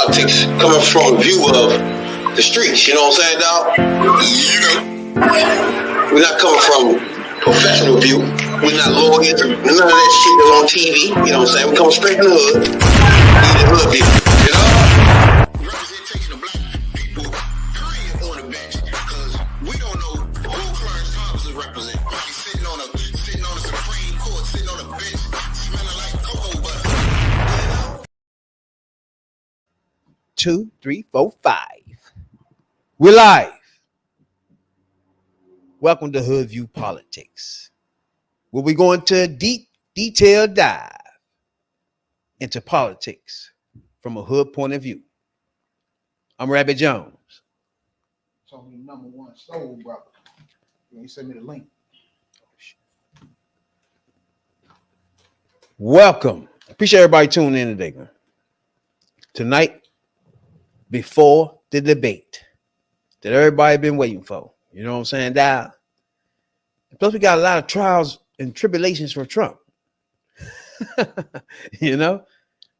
politics coming from a view of the streets. You know what I'm saying, dog? You know, we're not coming from professional view. We're not lawyers. None of that shit that's on TV. You know what I'm saying? We come straight from the hood. We the hood people. You know? Representation of black people, period, on the bench. Because we don't know who Clarence Thomas is representing. He's sitting on a Supreme Court, sitting on a bench, smelling like cocoa butter. 2, 3, 4, 5. We're live. Welcome to Hoodviewpolitics, where we go into a deep, detailed dive into politics from a hood point of view. I'm Rabbit Jones. It's only number one soul, brother. You send me the link. Welcome. Appreciate everybody tuning in today, man. Tonight, before the debate that everybody been waiting for. You know what I'm saying? Plus, we got a lot of trials and tribulations for Trump. You know?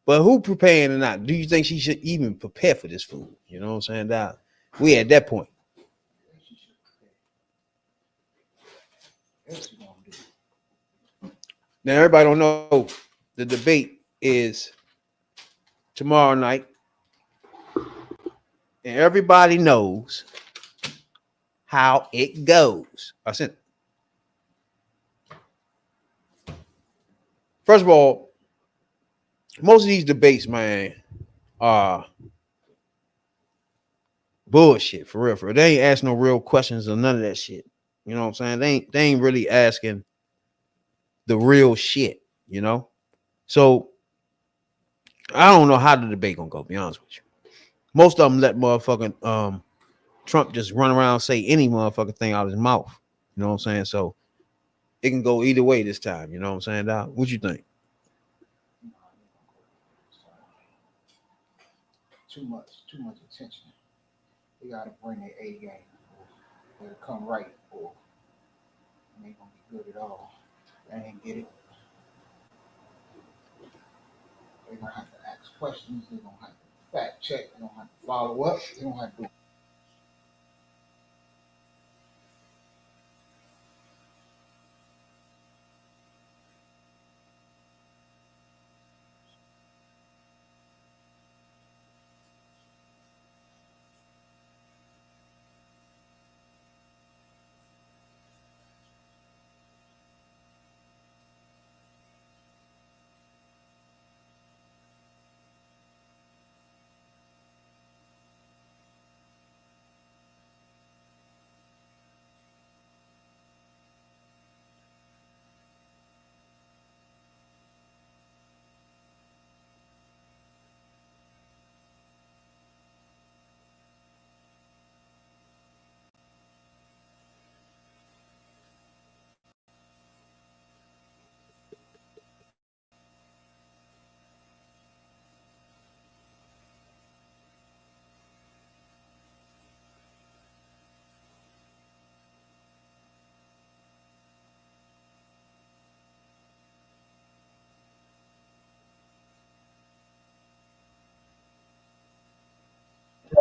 But who preparing or not? Do you think she should even prepare for this food? You know what I'm saying? We at that point. Now, everybody don't know the debate is tomorrow night. And everybody knows how it goes. First of all, most of these debates, man, are bullshit for real. They ain't asking no real questions or none of that shit. You know what I'm saying? They ain't really asking the real shit, you know? So I don't know how the debate gonna go, be honest with you. Most of them let motherfucking Trump just run around and say any motherfucking thing out of his mouth. You know what I'm saying? So it can go either way this time. You know what I'm saying, Doc? What you think? Too much attention. They gotta bring their A game. They'll come right, or they ain't gonna be good at all. They ain't get it. They're gonna have to ask questions. They're gonna have to fact check. They're gonna have to follow up. They're gonna have to.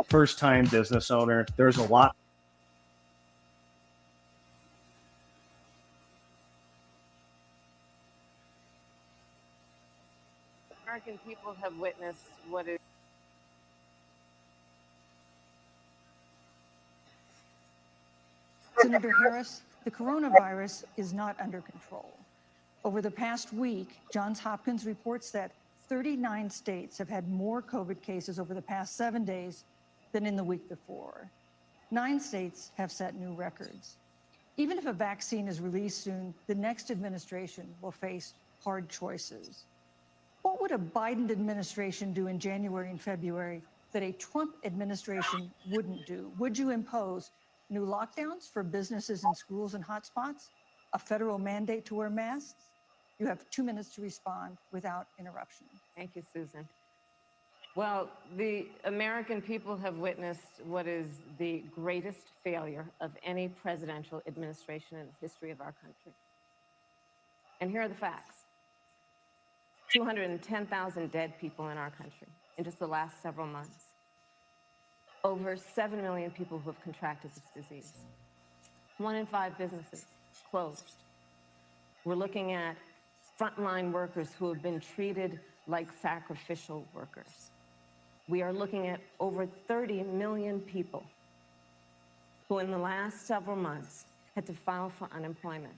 First-time business owner, there's a lot. American people have witnessed what is. Senator Harris, the coronavirus is not under control. Over the past week, Johns Hopkins reports that 39 states have had more COVID cases over the past 7 days than in the week before. 9 states have set new records. Even if a vaccine is released soon, the next administration will face hard choices. What would a Biden administration do in January and February that a Trump administration wouldn't do? Would you impose new lockdowns for businesses and schools and hotspots? A federal mandate to wear masks? You have 2 minutes to respond without interruption. Thank you, Susan. Well, the American people have witnessed what is the greatest failure of any presidential administration in the history of our country. And here are the facts. 210,000 dead people in our country, in just the last several months. Over 7 million people who have contracted this disease. 1 in 5 businesses closed. We're looking at frontline workers who have been treated like sacrificial workers. We are looking at over 30 million people who in the last several months had to file for unemployment.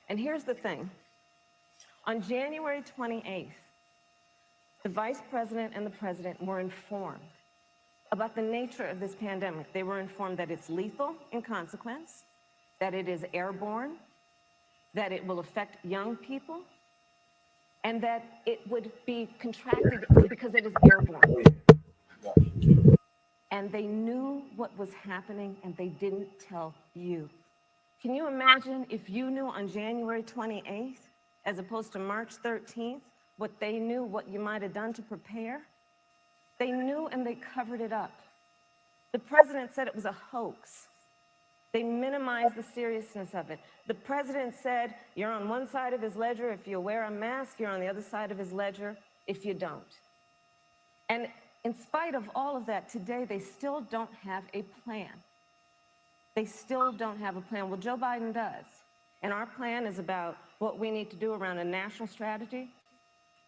And here's the thing. On January 28th, the vice president and the president were informed about the nature of this pandemic. They were informed that it's lethal in consequence, that it is airborne, that it will affect young people, and that it would be contracted because it is airborne. And they knew what was happening and they didn't tell you. Can you imagine if you knew on January 28th, as opposed to March 13th, what they knew, what you might have done to prepare? They knew and they covered it up. The president said it was a hoax. They minimized the seriousness of it. The president said, you're on one side of his ledger if you wear a mask, you're on the other side of his ledger if you don't. And in spite of all of that, today they still don't have a plan. They still don't have a plan. Well, Joe Biden does. And our plan is about what we need to do around a national strategy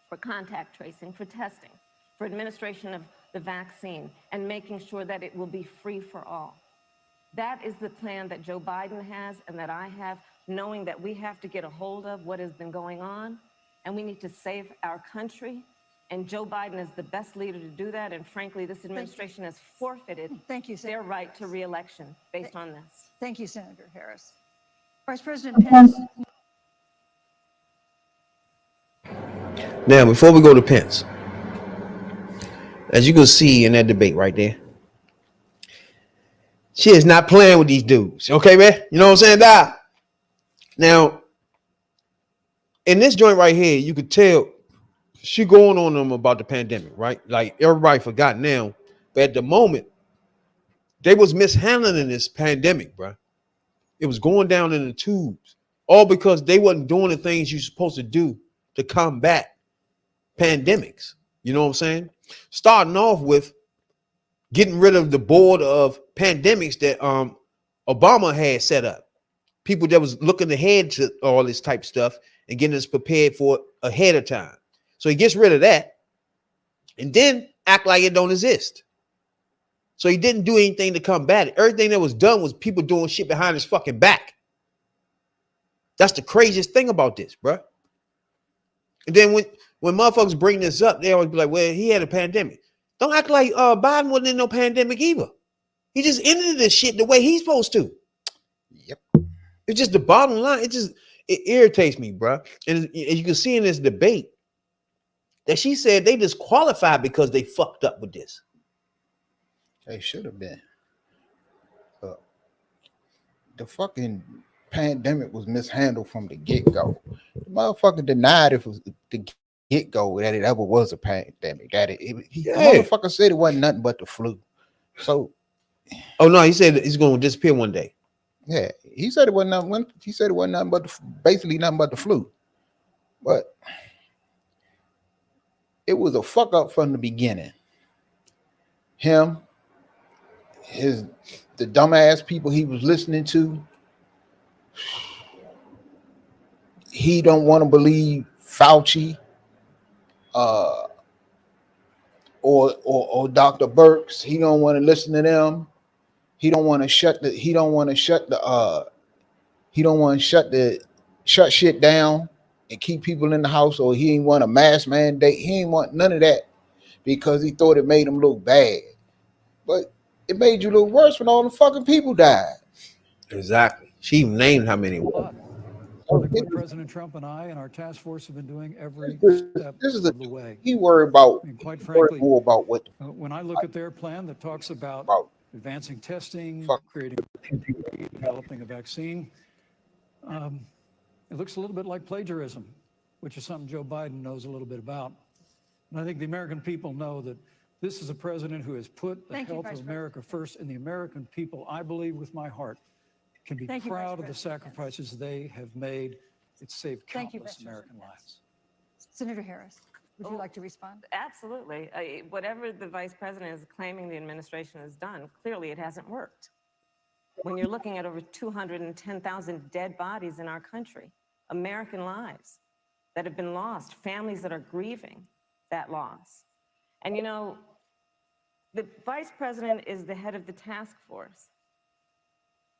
for contact tracing, for testing, for administration of the vaccine, and making sure that it will be free for all. That is the plan that Joe Biden has and that I have, knowing that we have to get a hold of what has been going on, and we need to save our country. And Joe Biden is the best leader to do that. And frankly, this administration has forfeited their right to re-election based on this. Thank you, Senator Harris. Vice President Pence. Now, before we go to Pence, as you can see in that debate right there, she is not playing with these dudes. Okay, man? You know what I'm saying? Doc? Now, in this joint right here, you could tell she going on them about the pandemic, right? Like everybody forgot now. But at the moment, they was mishandling this pandemic, bro. It was going down in the tubes. All because they wasn't doing the things you're supposed to do to combat pandemics. You know what I'm saying? Starting off with getting rid of the board of pandemics that Obama had set up. People that was looking ahead to all this type of stuff and getting us prepared for it ahead of time. So he gets rid of that and then act like it don't exist. So he didn't do anything to combat it. Everything that was done was people doing shit behind his fucking back. That's the craziest thing about this, bro. And then when motherfuckers bring this up, they always be like, well, he had a pandemic. Don't act like Biden wasn't in no pandemic either. He just ended this shit the way he's supposed to. Yep. It's just the bottom line. It irritates me, bro. And you can see in this debate that she said they disqualified because they fucked up with this. They should have been. The fucking pandemic was mishandled from the get-go. The motherfucker denied it was the get-go that it ever was a pandemic. The motherfucker said it wasn't nothing but the flu. So, oh no, he said he's going to disappear one day. Yeah, he said it wasn't nothing. He said it wasn't nothing but basically nothing but the flu. But it was a fuck up from the beginning. Him, the dumbass people he was listening to. He don't want to believe Fauci, or Dr. Birx. He don't want to listen to them. He don't want to shut shit down and keep people in the house, or he ain't want a mask mandate. He ain't want none of that because he thought it made him look bad. But it made you look worse when all the fucking people died. Exactly. She even named how many were. Like what President Trump and I and our task force have been doing every step of the way. He worried about, I mean, quite frankly, more about what. When I look at their plan that talks about advancing testing, creating, developing a vaccine, it looks a little bit like plagiarism, which is something Joe Biden knows a little bit about. And I think the American people know that this is a president who has put the health of America first, and the American people, I believe with my heart, can be proud of the sacrifices they have made. It's saved countless American lives. Senator Harris. Would you like to respond? Absolutely. Whatever the vice president is claiming the administration has done, clearly it hasn't worked. When you're looking at over 210,000 dead bodies in our country, American lives that have been lost, families that are grieving that loss. And you know, the vice president is the head of the task force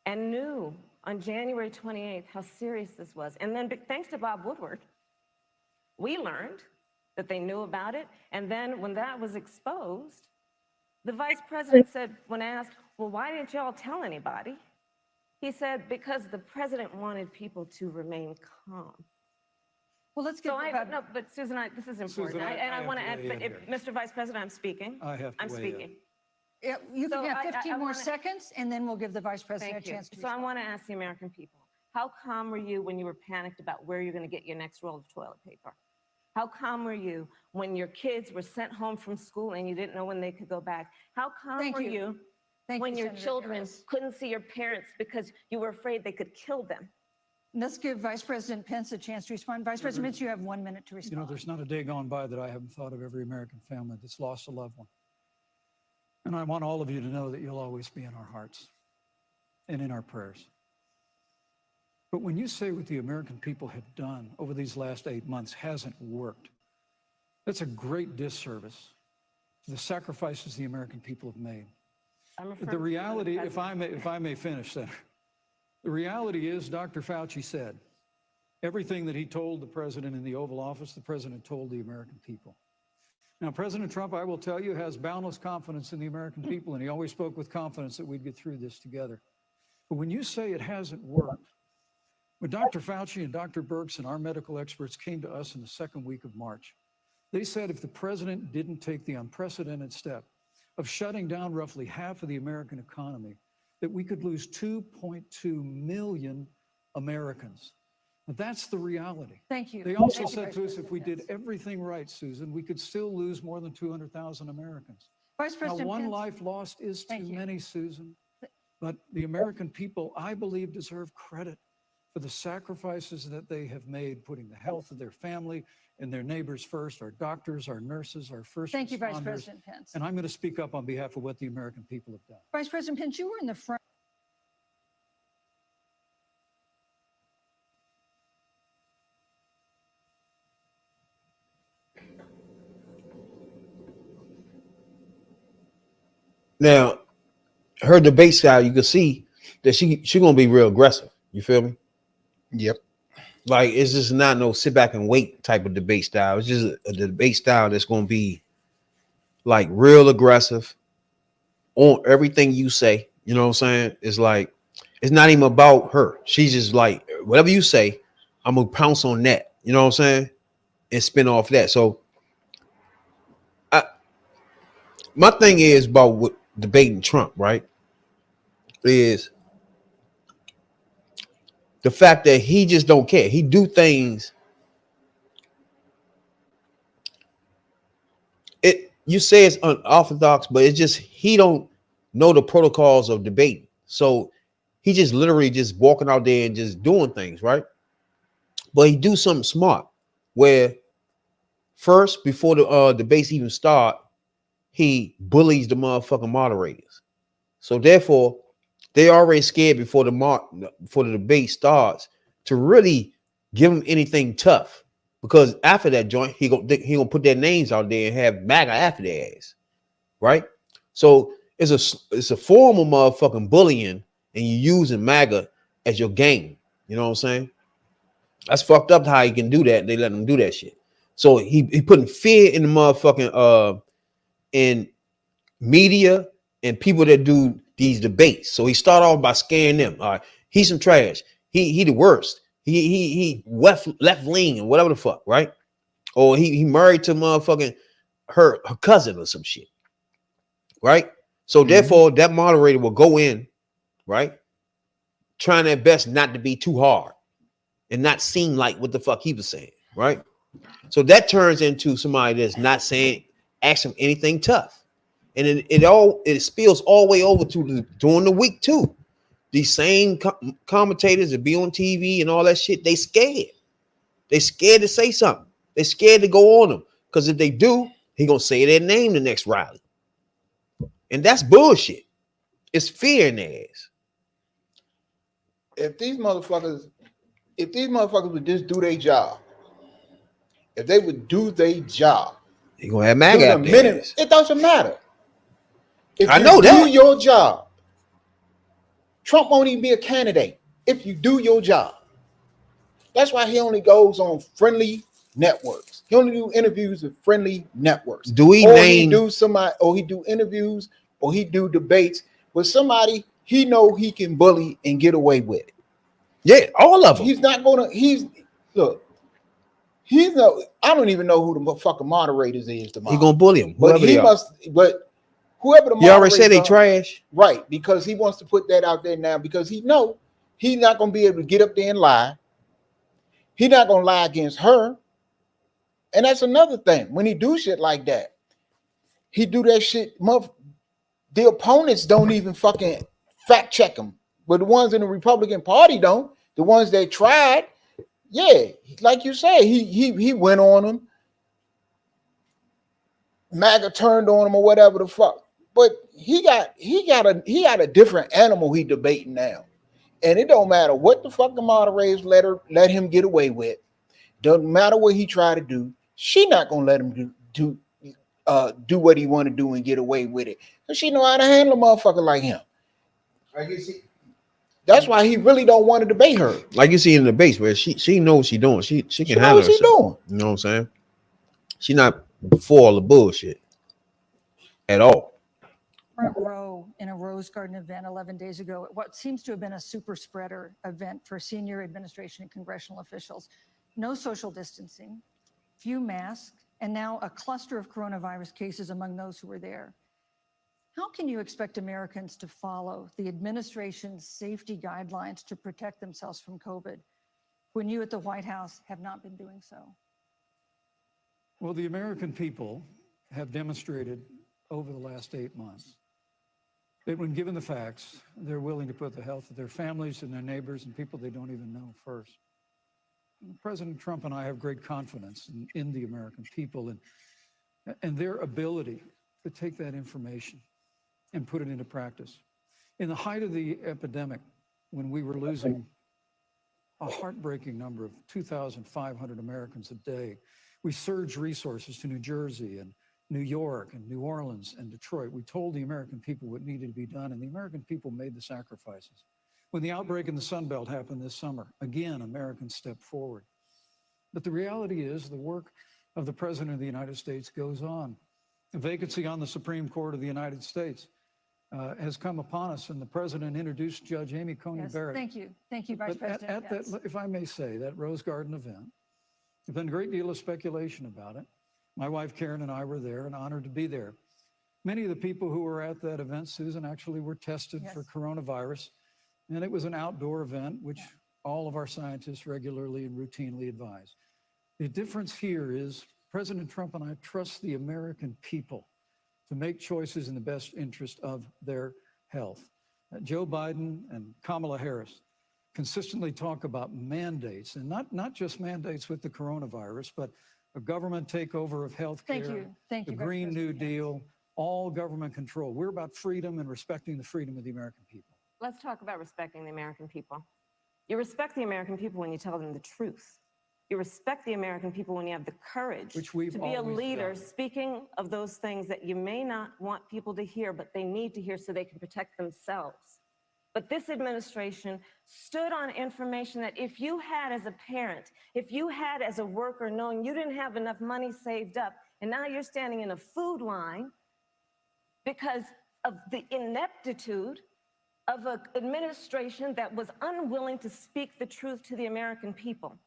and knew on January 28th how serious this was. And then thanks to Bob Woodward, we learned that they knew about it. And then when that was exposed, the vice president said, when asked, well, why didn't y'all tell anybody? He said, because the president wanted people to remain calm. Well, let's get No, but Susan, this is important. Susan, I want to have add, to but weigh in if, Mr. Vice President, I'm speaking. I'm speaking. Yeah, you can So have 15 more wanna- seconds, and then we'll give the vice president Thank a you. chance to So I respond. want to ask the American people, how calm were you when you were panicked about where you're going to get your next roll of toilet paper? How calm were you when your kids were sent home from school and you didn't know when they could go back? How calm Thank were you. you Thank when you, your Senator children Harris. couldn't see your parents because you were afraid they could kill them? Let's give Vice President Pence a chance to respond. Vice President Pence, you have 1 minute to You know, respond. there's not a day gone by that I haven't thought of every American family that's lost a loved one. And I want all of you to know that you'll always be in our hearts and in our prayers. But when you say what the American people have done over these last 8 months hasn't worked, that's a great disservice to the sacrifices the American people have made. I'm referring The to the reality, president. if I may finish, Senator, the reality is Dr. Fauci said everything that he told the president in the Oval Office, the president told the American people. Now, President Trump, I will tell you, has boundless confidence in the American people, and he always spoke with confidence that we'd get through this together. But when you say it hasn't worked, when Dr. Fauci and Dr. Birx and our medical experts came to us in the second week of March, they said if the president didn't take the unprecedented step of shutting down roughly half of the American economy, that we could lose 2.2 million Americans. But that's the reality. Thank you. They also Thank you, said Vice to us, if we President did everything right, Susan, we could still lose more than 200,000 Americans. Vice Now, President one Pence. life lost is too Thank you. many, Susan. But the American people, I believe, deserve credit for the sacrifices that they have made, putting the health of their family and their neighbors first, our doctors, our nurses, our first Thank you, Vice responders. President Pence. And I'm going to speak up on behalf of what the American people have done. Vice President Pence, you were in the front. Now, her debate style, you can see that she gonna be real aggressive. You feel me? Yep. Like it's just not no sit back and wait type of debate style. It's just a debate style that's gonna be like real aggressive on everything you say. You know what I'm saying? It's like it's not even about her. She's just like whatever you say, I'm gonna pounce on that. You know what I'm saying? And spin off that. So my thing is about what debating Trump, right? Is the fact that he just don't care. He do things. You say it's unorthodox, but it's just he don't know the protocols of debating. So he just literally just walking out there and just doing things, right? But he do something smart where first, before the debates even start, he bullies the motherfucking moderators. So therefore, they already scared before the debate starts to really give him anything tough. Because after that joint, he gonna put their names out there and have MAGA after their ass, right? So it's a form of motherfucking bullying, and you using MAGA as your game. You know what I'm saying? That's fucked up how he can do that. They let him do that shit. So he putting fear in the motherfucking in media and people that do these debates. So he start off by scaring them. All right, he's some trash. He the worst. He left leaning and whatever the fuck, right? Or he married to motherfucking her cousin or some shit, right? So therefore, that moderator will go in, right, trying their best not to be too hard and not seem like what the fuck he was saying, right? So that turns into somebody that's not saying, ask him anything tough, and it spills all the way over to during the week too. These same commentators that be on TV and all that shit, they scared. They scared to say something. They scared to go on them. Because if they do, he gonna say their name the next rally. And that's bullshit. It's fear in their ass. If these motherfuckers would just do their job, if they would do their job, They gonna have MAGA in a out there. minute, it doesn't matter. If I you know do that. your job, Trump won't even be a candidate if you do your job. That's why he only goes on friendly networks. He only do interviews with friendly networks. Do we or name? He do somebody, or he do interviews, or he do debates with somebody he know he can bully and get away with it. Yeah, all of them. He's not gonna. He's look. He's no. I don't even know who the fucking moderators is. He gonna bully him. But he must. But whoever the you already said they are, trash, right? Because he wants to put that out there now. Because he know he's not gonna be able to get up there and lie. He's not gonna lie against her. And that's another thing. When he do shit like that, he do that shit. The opponents don't even fucking fact check him. But the ones in the Republican Party don't. The ones that tried, yeah, like you said, he went on them. MAGA turned on him or whatever the fuck. But he got a different animal he debating now. And it don't matter what the fucking moderators let him get away with. Doesn't matter what he try to do. She not gonna let him do what he want to do and get away with it. And she know how to handle a motherfucker like him. That's why he really don't want to debate her. like you see in the debates where she knows what she doing. She can handle what she herself. doing. You know what I'm saying? She not for all the bullshit at all. Front row in a Rose Garden event 11 days ago at what seems to have been a super spreader event for senior administration and congressional officials. No social distancing, few masks, and now a cluster of coronavirus cases among those who were there. How can you expect Americans to follow the administration's safety guidelines to protect themselves from COVID when you at the White House have not been doing so? Well, the American people have demonstrated over the last 8 months that when given the facts, they're willing to put the health of their families and their neighbors and people they don't even know first. President Trump and I have great confidence in the American people and their ability to take that information and put it into practice. In the height of the epidemic, when we were losing a heartbreaking number of 2,500 Americans a day, we surged resources to New Jersey and New York and New Orleans and Detroit. We told the American people what needed to be done, and the American people made the sacrifices. When the outbreak in the Sun Belt happened this summer, again, Americans stepped forward. But the reality is the work of the President of the United States goes on. A vacancy on the Supreme Court of the United States has come upon us, and the President introduced Judge Amy Coney Barrett. Thank you, Vice President. At that, if I may say, that Rose Garden event, there's been a great deal of speculation about it. My wife Karen and I were there and honored to be there. Many of the people who were at that event, Susan, actually were tested for coronavirus, and it was an outdoor event, which all of our scientists regularly and routinely advise. The difference here is President Trump and I trust the American people to make choices in the best interest of their health. Joe Biden and Kamala Harris consistently talk about mandates, and not just mandates with the coronavirus, but a government takeover of healthcare, the Green New Deal, all government control. We're about freedom and respecting the freedom of the American people. Let's talk about respecting the American people. You respect the American people when you tell them the truth. You respect the American people when you have the courage to be a leader speaking of those things that you may not want people to hear, but they need to hear so they can protect themselves. But this administration stood on information that if you had as a parent, if you had as a worker knowing you didn't have enough money saved up, and now you're standing in a food line because of the ineptitude of an administration that was unwilling to speak the truth to the American people.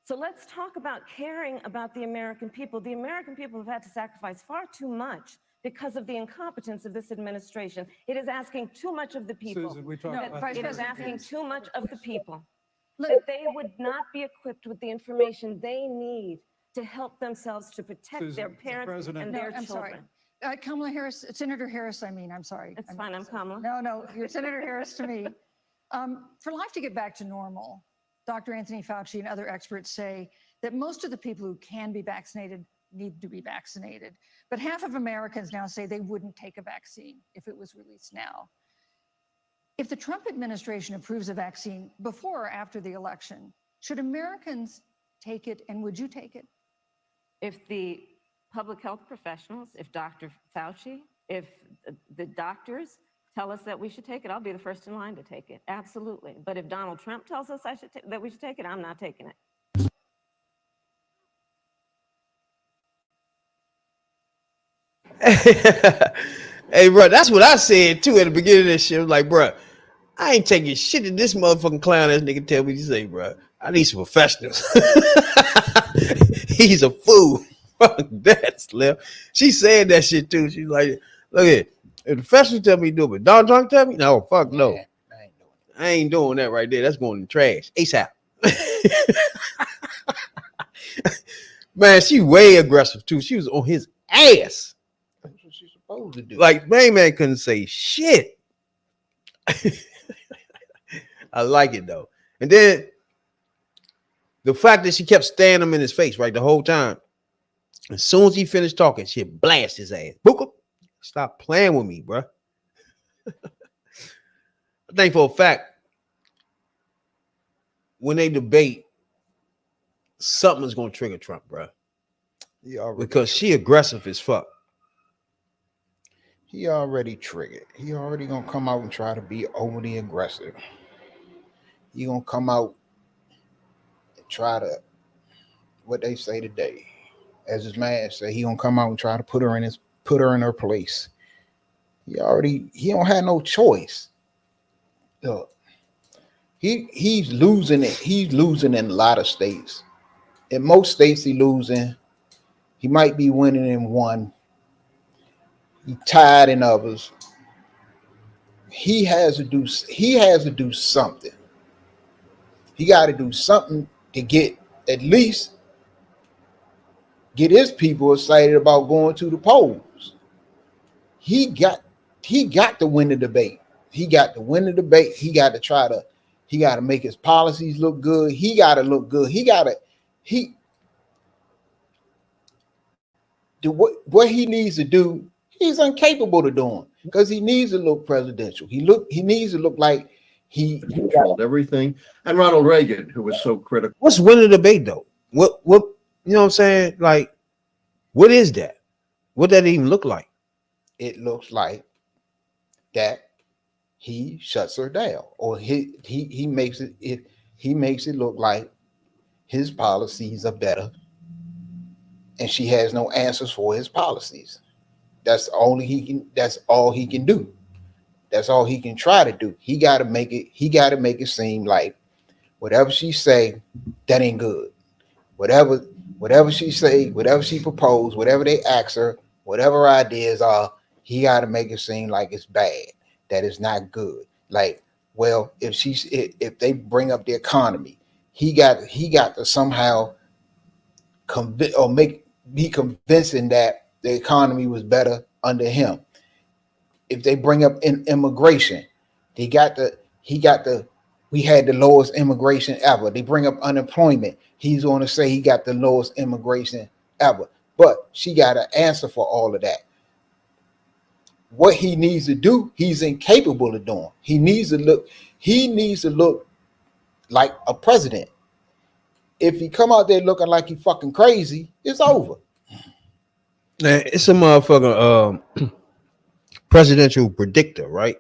So let's talk about caring about the American people. The American people have had to sacrifice far too much because of the incompetence of this administration. It is asking too much of the people. Susan, we talked about it is asking too much of the people that they would not be equipped with the information they need to help themselves to protect their parents and their children. Kamala Harris, Senator Harris, I'm sorry. It's fine, I'm Kamala. No, you're Senator Harris to me. For life to get back to normal, Dr. Anthony Fauci and other experts say that most of the people who can be vaccinated need to be vaccinated. But half of Americans now say they wouldn't take a vaccine if it was released now. If the Trump administration approves a vaccine before or after the election, should Americans take it, and would you take it? If the public health professionals, if Dr. Fauci, if the doctors tell us that we should take it, I'll be the first in line to take it. Absolutely. But if Donald Trump tells us that we should take it, I'm not taking it. Hey, bro, that's what I said too at the beginning of this shit. I was like, bro, I ain't taking shit that this motherfucking clown ass nigga tell me to say, bro. I need some professionals. He's a fool. Fuck that, Slim. She said that shit too. She's like, look at it. If the professionals tell me to do it, but Donald Trump tell me, no, fuck no. Yeah, I ain't doing that right there. That's going in the trash. ASAP. Man, she way aggressive too. She was on his ass. that's what she's supposed to do. Like, man couldn't say shit. I like it though. And then the fact that she kept staring him in his face right the whole time. As soon as he finished talking, she blast his ass. Book. Stop playing with me, bro. I think for a fact, when they debate, something's gonna trigger Trump, bro. Because she aggressive as fuck. He already triggered. He already gonna come out and try to be overly aggressive. He gonna come out and try to, what they say today, as his man say, he gonna come out and try to put her in her place. He don't have no choice. Look, he's losing it. He's losing in a lot of states. In most states, he losing. He might be winning in one. He tied in others. He has to do something. He got to do something to get at least get his people excited about going to the polls. He got to win the debate. He got to win the debate. He got to make his policies look good. He got to look good. What he needs to do, he's incapable of doing because he needs to look presidential. He needs to look like he controlled everything. And Ronald Reagan, who was so critical. What's winning the debate though? What you know what I'm saying? Like, what is that? What that even look like? It looks like that he shuts her down, or he makes it look like his policies are better, and she has no answers for his policies. That's all he can do. That's all he can try to do. He got to make it seem like whatever she say, that ain't good. Whatever she say, whatever she propose, whatever they ask her, whatever ideas are, he got to make it seem like it's bad, that it's not good. Like, well, if they bring up the economy, he got to somehow be convincing that the economy was better under him. If they bring up immigration, we had the lowest immigration ever. They bring up unemployment, he's going to say he got the lowest immigration ever. But she got an answer for all of that. What he needs to do, he's incapable of doing. He needs to look like a president. If he come out there looking like he fucking crazy, it's over. Man, it's a motherfucker presidential predictor, right?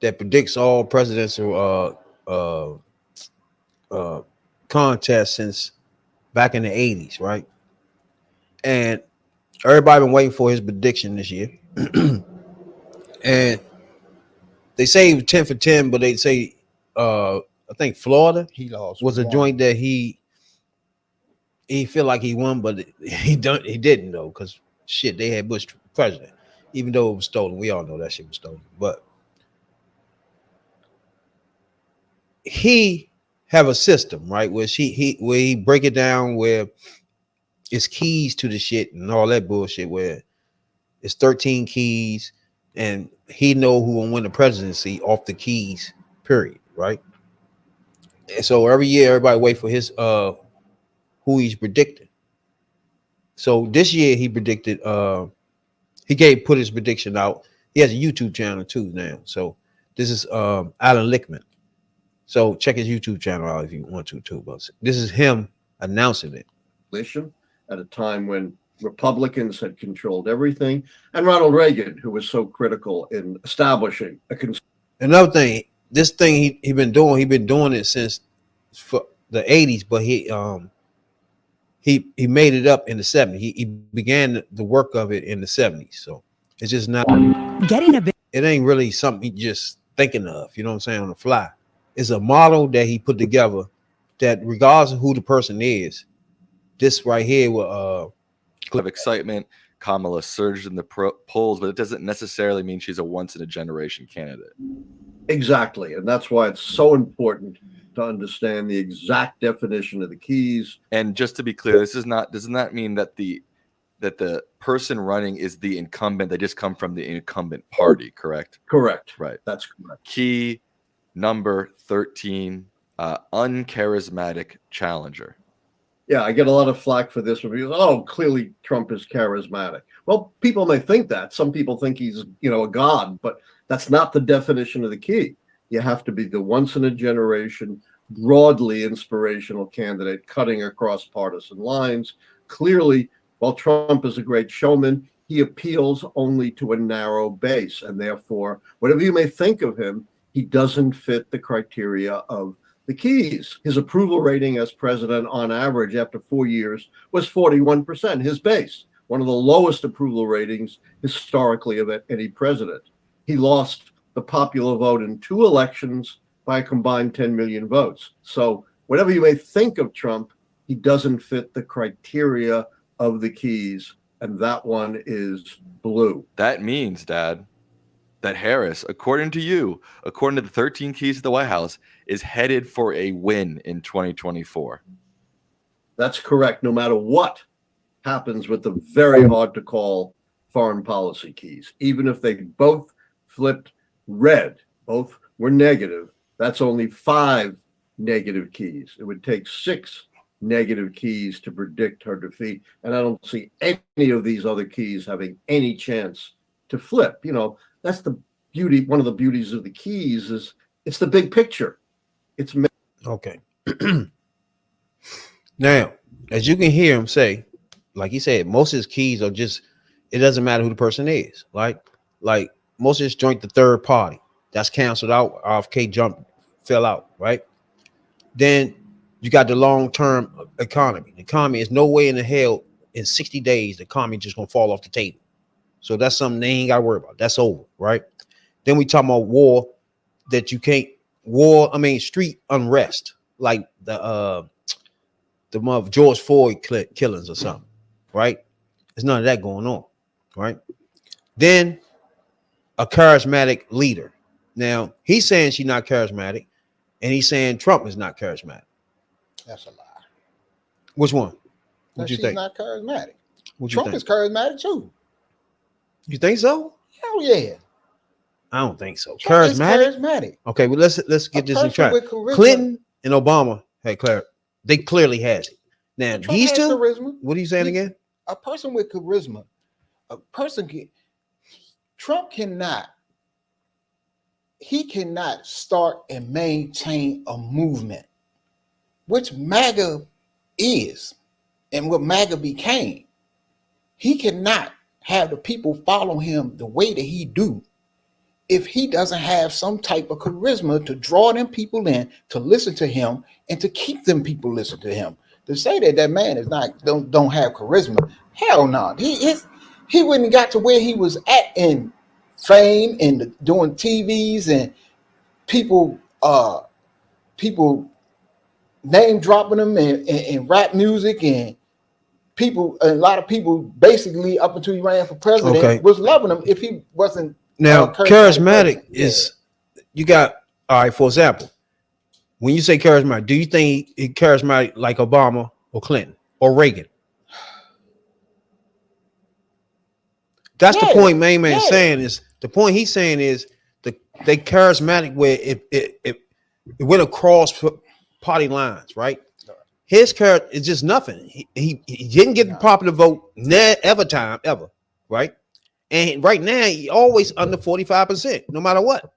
That predicts all presidential contests since back in the 80s, right? And everybody been waiting for his prediction this year. And they say he was 10 for 10, but they say I think Florida He lost. was a joint that he feel like he won, but he didn't though, because shit, they had Bush president, even though it was stolen. We all know that shit was stolen. But he have a system, right? Where he break it down where it's keys to the shit and all that bullshit, where it's 13 keys and he know who will win the presidency off the keys, period, right? And so every year everybody wait for his who he's predicting. So this year he predicted, put his prediction out. He has a YouTube channel too now. So this is Alan Lichtman. So check his YouTube channel out if you want to too. But this is him announcing it. At a time when Republicans had controlled everything, and Ronald Reagan, who was so critical in establishing a another thing, this thing he been doing it since for the 80s, but he made it up in the 70s. He began the work of it in the 70s. So it's just not getting a bit. It ain't really something he just thinking of, you know what I'm saying, on the fly. It's a model that he put together that regardless of who the person is, this right here will of excitement. Kamala surged in the polls, but it doesn't necessarily mean she's a once-in-a-generation candidate. Exactly, and that's why it's so important to understand the exact definition of the keys. And just to be clear, does not mean that the person running is the incumbent. They just come from the incumbent party, correct? Correct. Right. That's correct. Key number 13, uncharismatic challenger. Yeah, I get a lot of flack for this because, oh, clearly Trump is charismatic. Well, people may think that. Some people think he's, a god, but that's not the definition of the key. You have to be the once-in-a-generation, broadly inspirational candidate cutting across partisan lines. Clearly, while Trump is a great showman, he appeals only to a narrow base, and therefore, whatever you may think of him, he doesn't fit the criteria of the keys. His approval rating as president on average after 4 years was 41%, his base, one of the lowest approval ratings historically of any president. He lost the popular vote in 2 elections by a combined 10 million votes. So whatever you may think of Trump, he doesn't fit the criteria of the keys, and that one is blue. That means, Dad, that Harris, according to the 13 keys to the White House, is headed for a win in 2024. That's correct, no matter what happens with the very hard to call foreign policy keys. Even if they both flipped red, both were negative, that's only 5 negative keys. It would take 6 negative keys to predict her defeat. And I don't see any of these other keys having any chance to flip. That's the beauty. One of the beauties of the keys is it's the big picture. It's okay. Now, as you can hear him say, like he said, most of his keys are just, it doesn't matter who the person is. Like most of his joint, the third party, that's canceled out. RFK fell out, right? Then you got the long-term economy. The economy is no way in the hell in 60 days, the economy just gonna fall off the table. So that's something they ain't got to worry about. That's over, right? Then we talk about war that you can't street unrest, like the George Floyd killings or something, right? There's none of that going on, right? Then a charismatic leader. Now he's saying she's not charismatic, and he's saying Trump is not charismatic. That's a lie. Which one? What you she's think? Not charismatic. What you Trump think? is charismatic too. You think so? Hell yeah. I don't think so. Trump is Charismatic? charismatic. Okay, well let's get this in track. Clinton and Obama had they clearly has it. Now Trump these has two, charisma. what are you saying again? A person with charisma, Trump cannot start and maintain a movement, which MAGA is and what MAGA became. He cannot have the people follow him the way that he do if he doesn't have some type of charisma to draw them people in to listen to him and to keep them people listen to him. To say that man is don't have charisma, hell no. He wouldn't got to where he was at in fame and doing TVs and people name dropping him and rap music and a lot of people basically up until he ran for president was loving him if he wasn't. Now charismatic is you got, all right, for example, when you say charismatic, do you think he charismatic like Obama or Clinton or Reagan? That's the point main man saying is the point he's saying is they charismatic where it went across party lines, right? his character is just nothing. He didn't get the popular vote ever, right? And right now he always under 45%, no matter what.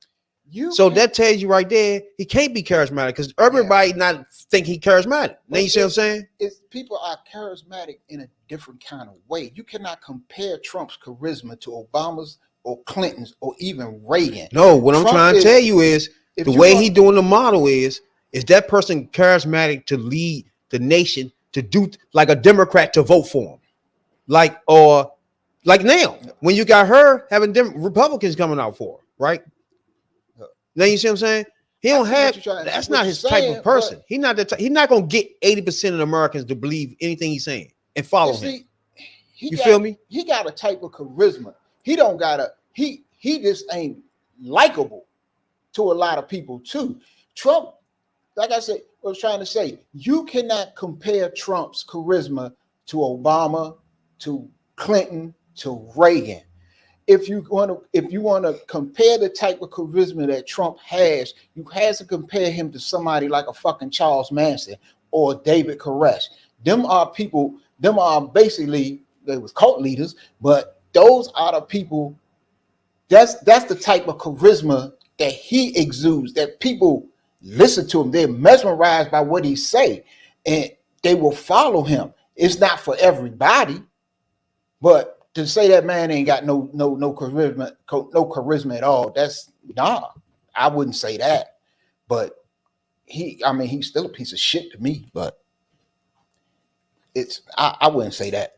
So that tells you right there, he can't be charismatic because everybody not think he charismatic. Now you see what I'm saying? It's people are charismatic in a different kind of way. You cannot compare Trump's charisma to Obama's or Clinton's or even Reagan. No, what I'm trying to tell you is the way he doing the model is that person charismatic to lead the nation to do like a Democrat to vote for him, like now when you got her having Republicans coming out for her, right? Now you see what I'm saying? He don't have that's not his type of person. He's not gonna get 80% of Americans to believe anything he's saying and follow him. You feel me? He got a type of charisma. He don't got he just ain't likable to a lot of people too. Trump, like I said, I was trying to say, you cannot compare Trump's charisma to Obama, to Clinton, to Reagan. If you want to compare the type of charisma that Trump has, you have to compare him to somebody like a fucking Charles Manson or David Koresh. Them are people. Them are basically, they was cult leaders, but those are the people. That's the type of charisma that he exudes. That people listen to him. They're mesmerized by what he say, and they will follow him. It's not for everybody, but to say that man ain't got no charisma at all, that's I wouldn't say that. But he's still a piece of shit to me, but I wouldn't say that.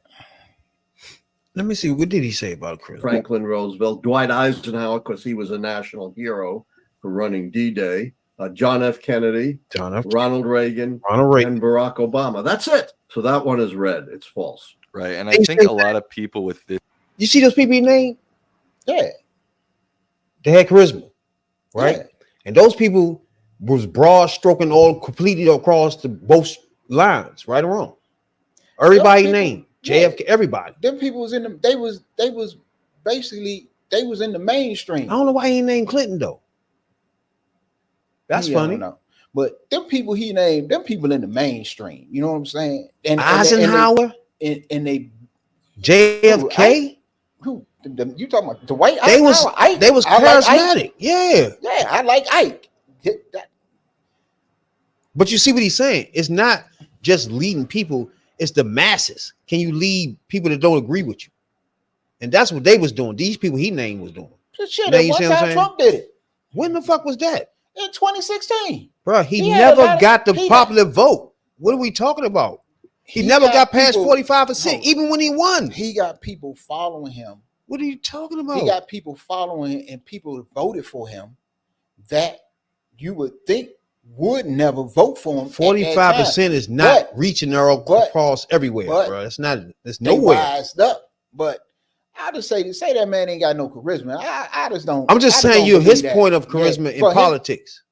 Let me see, what did he say about Chris? Franklin Roosevelt, Dwight Eisenhower, because he was a national hero for running D-Day, John F. Kennedy, Ronald Reagan, and Barack Obama. That's it. So that one is red. It's false. Right. And I think a lot of people with this. You see those people he named? Yeah. They had charisma, right? Yeah. And those people was broad stroking all completely across the both lines, right or wrong. Everybody named JFK, everybody. Them people was in the they was basically they was in the mainstream. I don't know why he ain't named Clinton though. That's funny. But them people he named, them people in the mainstream. You know what I'm saying? And Eisenhower and they JFK. Who you talking about? Dwight? They was charismatic. Like yeah, I like Ike. But you see what he's saying? It's not just leading people; it's the masses. Can you lead people that don't agree with you? And that's what they was doing. These people he named was doing. Shit, one time Trump did it. When the fuck was that? In 2016, bro. He never got the popular vote. What are we talking about? He never got past 45%, even when he won. He got people following him. What are you talking about? He got people following and people voted for him that you would think would never vote for him. 45% is not reaching there across everywhere, bro. It's not. It's nowhere. Wised up, but I just say that man ain't got no charisma. I just don't. I'm just saying his point of charisma in politics.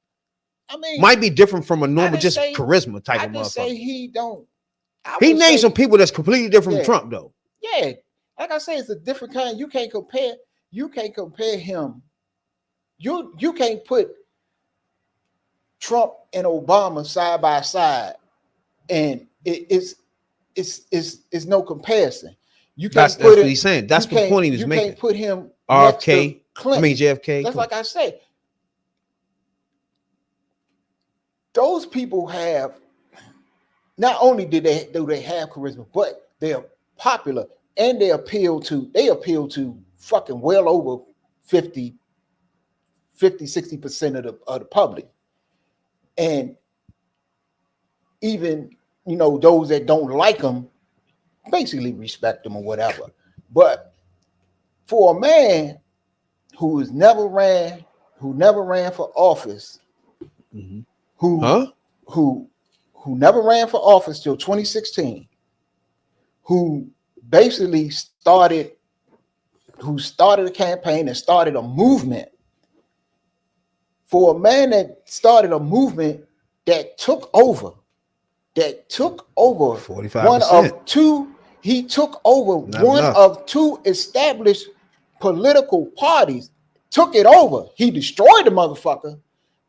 I mean, might be different from a normal just charisma type of motherfucker. I just say he don't. He named some people that's completely different from Trump, though. Yeah, like I say, it's a different kind. You can't compare him. You can't put Trump and Obama side by side, and it's no comparison. You can't that's what he's saying. That's the point he was making. You can't put him RFK. Clinton. I mean JFK. That's like I say. Those people have. Not only do they have charisma, but they're popular and they appeal to fucking well over 60% of the public. And even, those that don't like them basically respect them or whatever. But for a man who never ran for office, who never ran for office till 2016, who basically started a campaign and started a movement. For a man that started a movement that took over 45%. One of two, he took over of two established political parties, took it over. He destroyed the motherfucker.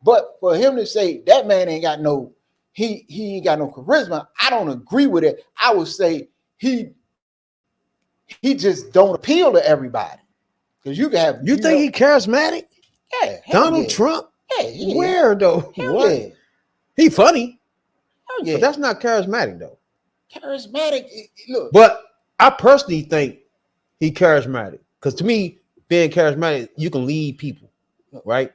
But for him to say that man ain't got no he ain't got no charisma. I don't agree with it. I would say he just don't appeal to everybody. Because you can have You think he charismatic? Yeah, Donald Trump? Yeah, Where though? Hell What? yeah. He funny. Hell yeah. But that's not charismatic though. Charismatic. Look. But I personally think he charismatic. Because to me, being charismatic, you can lead people, right?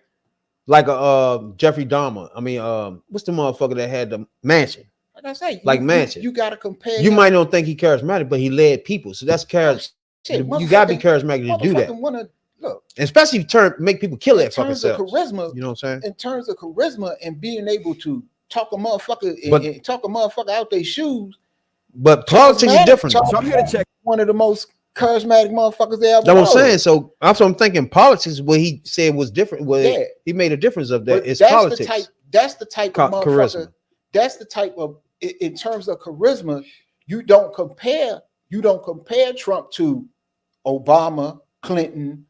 Like a Jeffrey Dahmer. I mean, what's the motherfucker that had the mansion? Like I say, like Mansion. You gotta compare. You might not think he charismatic, but he led people. So that's charismatic. You gotta be charismatic to do that. Look, especially make people kill that fucking self. Charisma, you know what I'm saying? In terms of charisma and being able to talk a motherfucker and talk a motherfucker out their shoes. But politics is different. So I'm here to check one of the most charismatic motherfuckers they ever. That's what I'm saying. So I'm thinking politics. What he said was different. He made a difference of that. It's politics. That's the type of motherfucker. Charisma. That's the type of, in terms of charisma, you don't compare Trump to Obama, Clinton,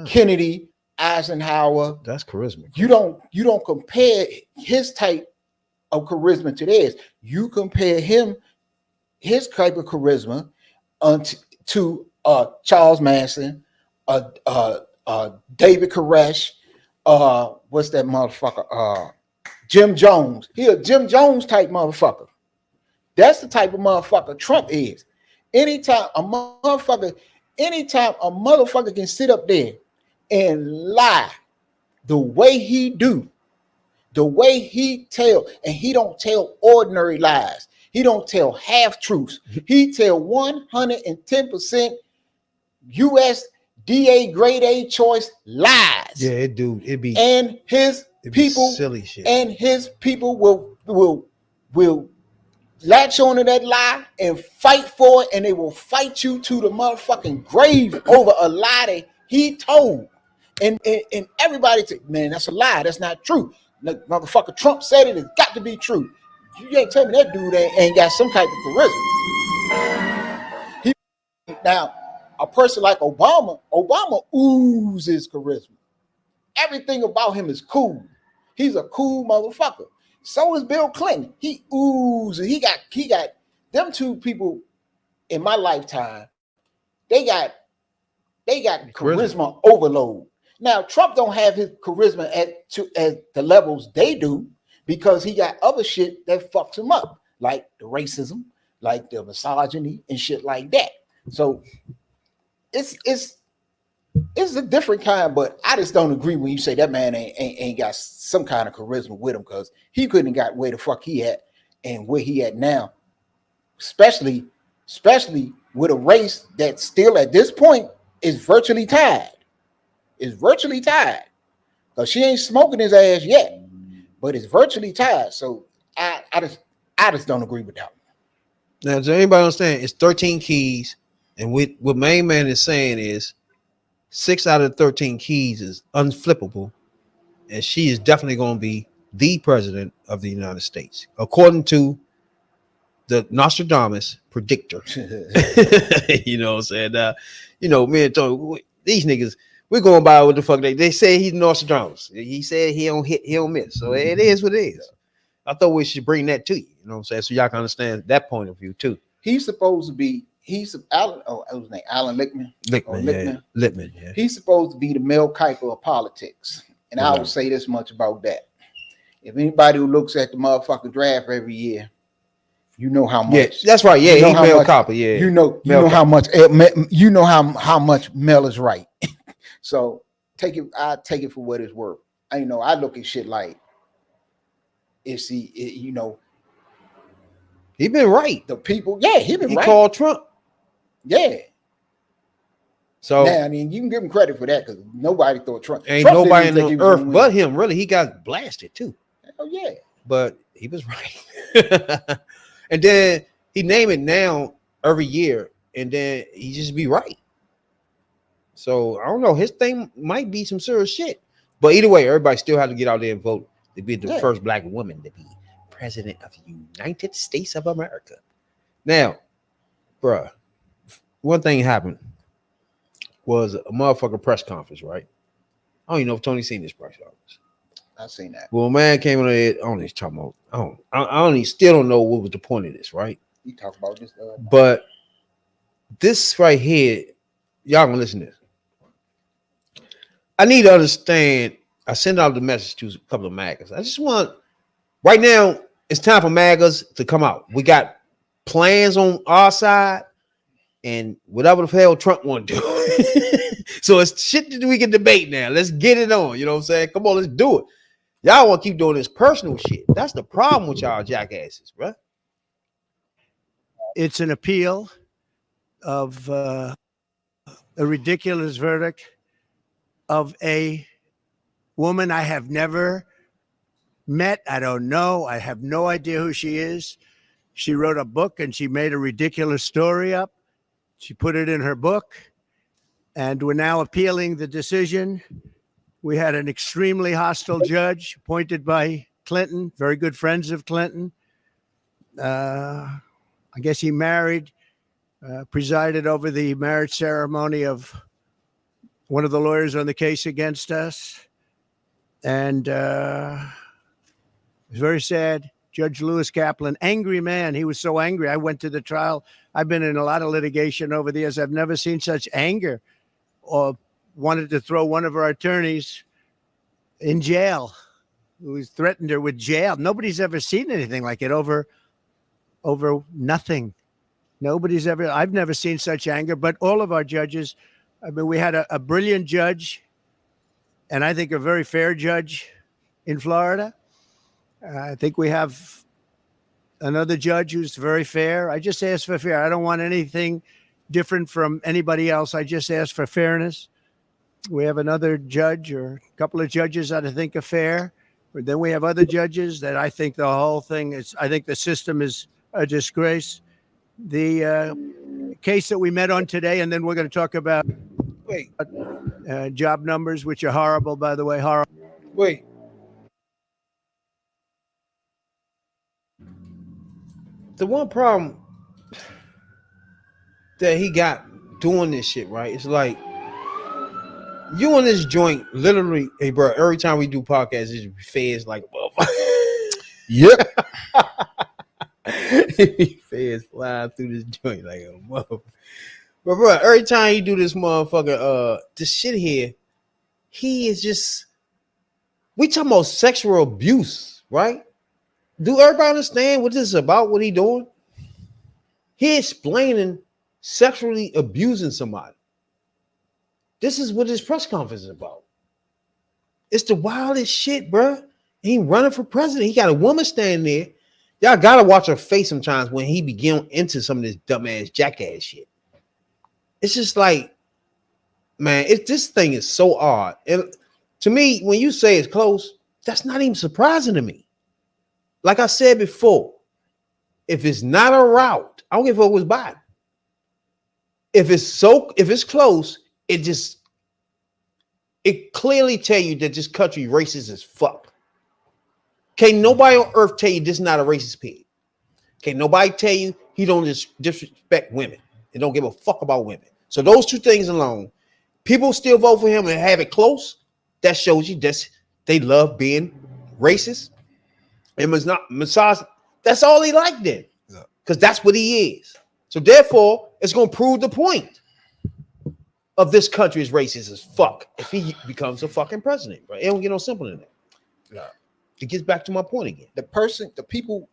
Kennedy, Eisenhower. That's charisma. You don't compare his type of charisma to theirs. You compare his type of charisma to Charles Manson, David Koresh, what's that motherfucker? Jim Jones. He a Jim Jones type motherfucker. That's the type of motherfucker Trump is. Anytime a motherfucker can sit up there and lie the way he do, the way he tell, and he don't tell ordinary lies. He don't tell half truths. He tell 110% USDA grade A choice lies. Yeah, it do. It be and his people silly shit. And his people will latch onto that lie and fight for it, and they will fight you to the motherfucking grave over a lie that he told. And everybody say, man, that's a lie. That's not true. Motherfucker Trump said it. It's got to be true. You ain't tell me that dude ain't got some type of charisma. Now, a person like Obama oozes charisma. Everything about him is cool. He's a cool motherfucker. So is Bill Clinton. He oozes. He got them two people in my lifetime. They got charisma overload. Now, Trump don't have his charisma at the levels they do, because he got other shit that fucks him up, like the racism, like the misogyny and shit like that. So it's a different kind, but I just don't agree when you say that man ain't got some kind of charisma with him, because he couldn't have got where the fuck he at and where he at now, especially with a race that still at this point is virtually tied. It's virtually tied, because she ain't smoking his ass yet, but it's virtually tied. So I just don't agree with that. Now, does anybody understand? It's 13 keys, and what main man is saying is 6 out of the 13 keys is unflippable, and she is definitely going to be the president of the United States, according to the Nostradamus predictor. You know what I'm saying? Me and Tony, these niggas, we're going by what the fuck they say. He's Nostradamus. He said he don't hit, he don't miss. So it is what it is. I thought we should bring that to you. You know what I'm saying? So y'all can understand that point of view too. He's supposed to be. Alan. Oh, his name Alan Lichtman. Lichtman. Yeah. He's supposed to be the Mel Kiper of politics. And I will say this much about that: if anybody who looks at the motherfucking draft every year, you know how much. Yeah, that's right. Yeah, he's Mel Kiper. Yeah, you know how much. You know how much Mel is right. So I take it for what it's worth. I look at shit like, he been right. The people, he been right. He called Trump. Yeah. So now, I mean, you can give him credit for that, because nobody thought Trump. Ain't Trump nobody on the earth but him. Really, he got blasted too. Oh yeah. But he was right. And then he name it now every year, and then he just be right. So I don't know. His thing might be some serious shit. But either way, everybody still had to get out there and vote to be the first black woman to be president of the United States of America. Now, bruh, one thing happened was a motherfucking press conference, right? I don't even know if Tony's seen this press conference. I seen that. Well, man came on there. I don't even talk about. I don't even, still don't know what was the point of this, right? We talked about this. But this right here, y'all gonna listen to this. I need to understand. I send out the message to a couple of MAGAs. I just want right now. It's time for MAGAs to come out. We got plans on our side, and whatever the hell Trump want to do. So it's shit that we can debate now. Let's get it on. You know what I'm saying? Come on, let's do it. Y'all want to keep doing this personal shit. That's the problem with y'all jackasses, bro. It's an appeal of a ridiculous verdict of a woman I have never met. I don't know. I have no idea who she is. She wrote a book and she made a ridiculous story up. She put it in her book, and we're now appealing the decision. We had an extremely hostile judge appointed by Clinton, very good friends of Clinton. I guess he presided over the marriage ceremony of one of the lawyers on the case against us. And it was very sad. Judge Lewis Kaplan, angry man. He was so angry. I went to the trial. I've been in a lot of litigation over the years. I've never seen such anger, or wanted to throw one of our attorneys in jail, who threatened her with jail. Nobody's ever seen anything like it over nothing. I've never seen such anger, but all of our judges, I mean, we had a brilliant judge, and I think a very fair judge in Florida. I think we have another judge who's very fair. I just ask for fair. I don't want anything different from anybody else. I just ask for fairness. We have another judge or a couple of judges that I think are fair. But then we have other judges that I think the whole thing is, I think the system is a disgrace. The case that we met on today, and then we're going to talk about job numbers, which are horrible, by the way. Horrible. Wait. The one problem that he got doing this shit, right? It's like you in this joint, literally, hey, bro. Every time we do podcasts, it's feds like, yep. Feds flying through this joint like a motherfucker. But bro, every time he do this motherfucker, this shit here, he is just. We talking about sexual abuse, right? Do everybody understand what this is about? What he doing? He explaining sexually abusing somebody. This is what his press conference is about. It's the wildest shit, bro. He running for president. He got a woman standing there. Y'all gotta watch her face sometimes when he begin into some of this dumbass jackass shit. It's just like, man, this thing is so odd. And to me, when you say it's close, that's not even surprising to me. Like I said before, if it's not a route, I don't give a fuck who's Biden. If it's close, it clearly tell you that this country racist as fuck. Can't nobody on earth tell you this is not a racist pig. Can't nobody tell you he don't just disrespect women and don't give a fuck about women. So those two things alone, people still vote for him and have it close. That shows you that they love being racist. It was not massage. That's all he liked then, because that's what he is. So therefore, it's gonna prove the point of this country is racist as fuck if he becomes a fucking president. Right? It don't get no simpler than that. Yeah. It gets back to my point again. The people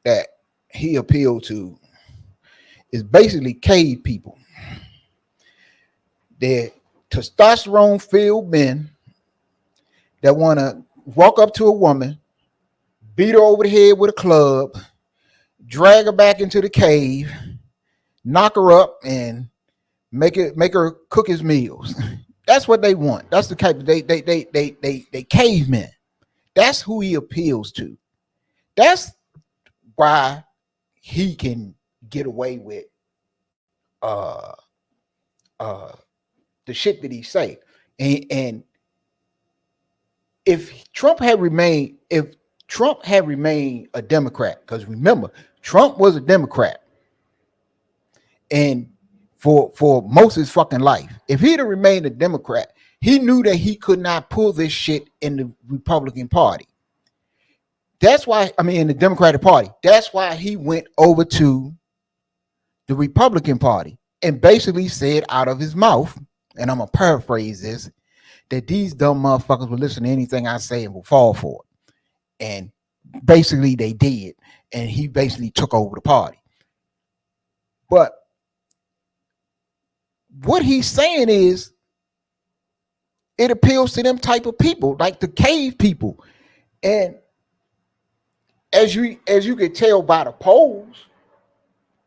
that he appealed to is basically cave people. They're testosterone-filled men that want to walk up to a woman, beat her over the head with a club, drag her back into the cave, knock her up, and make her cook his meals. That's what they want. That's the type of they cavemen. That's who he appeals to. That's why he can get away with the shit that he say. And if Trump had remained a Democrat, because remember, Trump was a Democrat, and for most of his fucking life. If he'd have remained a Democrat, he knew that he could not pull this shit in the Republican Party. That's why, in the Democratic Party. That's why he went over to the Republican Party and basically said out of his mouth, and I'm gonna paraphrase this, that these dumb motherfuckers will listen to anything I say and will fall for it. And basically they did, and he basically took over the party. But what he's saying is it appeals to them type of people, like the cave people. And as you can tell by the polls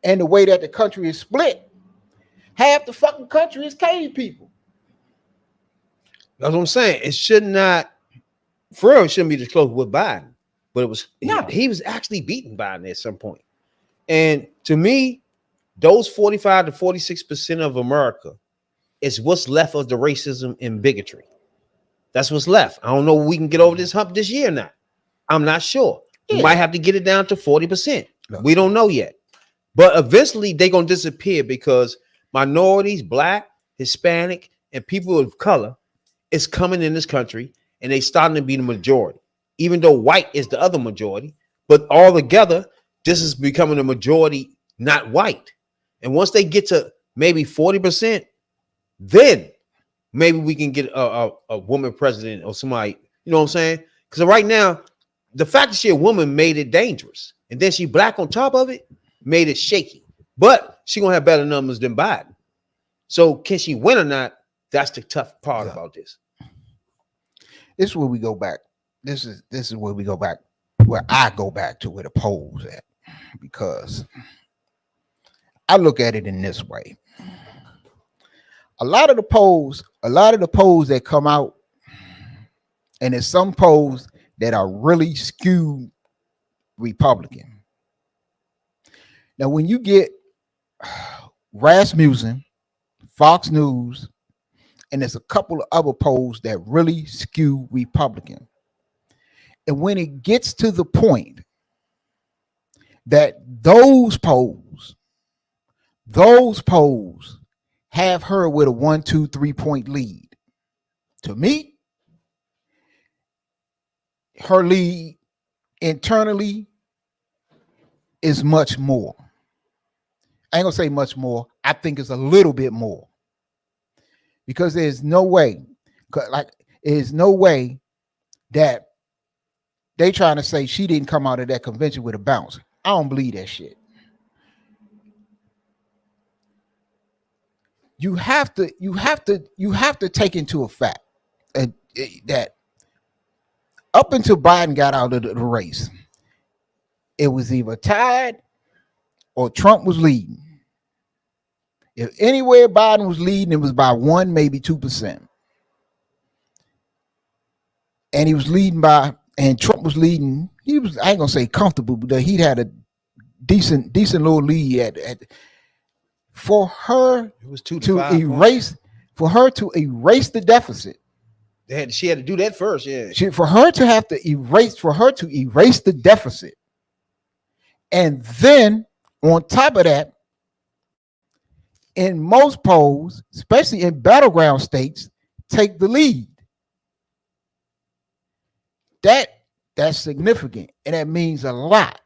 and the way that the country is split, half the fucking country is cave people. That's what I'm saying. It should not, for real, it shouldn't be this close with Biden. But it was, he was actually beating Biden at some point. And to me, those 45 to 46% of America is what's left of the racism and bigotry. That's what's left. I don't know if we can get over this hump this year or not. I'm not sure. We might have to get it down to 40%. We don't know yet. But eventually they're going to disappear because minorities, Black, Hispanic, and people of color is coming in this country and they starting to be the majority, even though white is the other majority. But all together, this is becoming a majority, not white. And once they get to maybe 40%, then maybe we can get a woman president or somebody, you know what I'm saying? Because right now, the fact that she's a woman made it dangerous. And then she Black on top of it made it shaky. But she's going to have better numbers than Biden. So can she win or not? That's the tough part about this. This is where we go back. This is where we go back, where I go back to where the polls at. Because I look at it in this way. A lot of the polls that come out, and there's some polls that are really skewed Republican. Now, when you get Rasmussen, Fox News, and there's a couple of other polls that really skew Republican. And when it gets to the point that those polls have her with a 1, 2, 3 point lead, to me, her lead internally is much more. I ain't gonna say much more. I think it's a little bit more. Because there's no way that they trying to say she didn't come out of that convention with a bounce. I don't believe that shit. You have to take into effect that up until Biden got out of the race, it was either tied or Trump was leading. If anywhere Biden was leading, it was by 1, maybe 2%. And he was leading and Trump was leading. I ain't gonna say comfortable, but he had a decent little lead at for her it was to erase the deficit. She had to do that first, yeah. For her to erase the deficit. And then on top of that, in most polls, especially in battleground states, take the lead. That's significant, and that means a lot.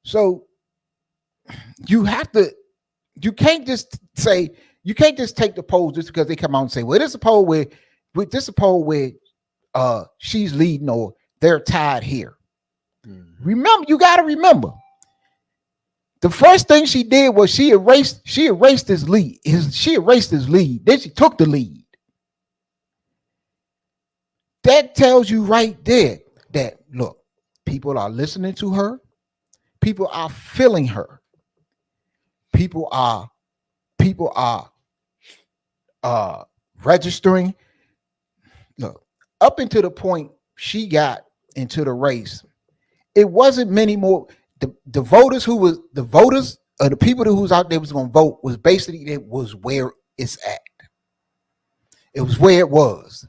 So you can't just take the polls just because they come out and say, well, this is a poll where she's leading or they're tied here. Remember, you got to remember, the first thing she did was she erased his lead. She erased his lead. Then she took the lead. That tells you right there that, look, people are listening to her. People are feeling her. People are registering. Look, up until the point she got into the race, it wasn't many more. The voters or the people who was out there was going to vote was basically, it was where it's at. It was where it was.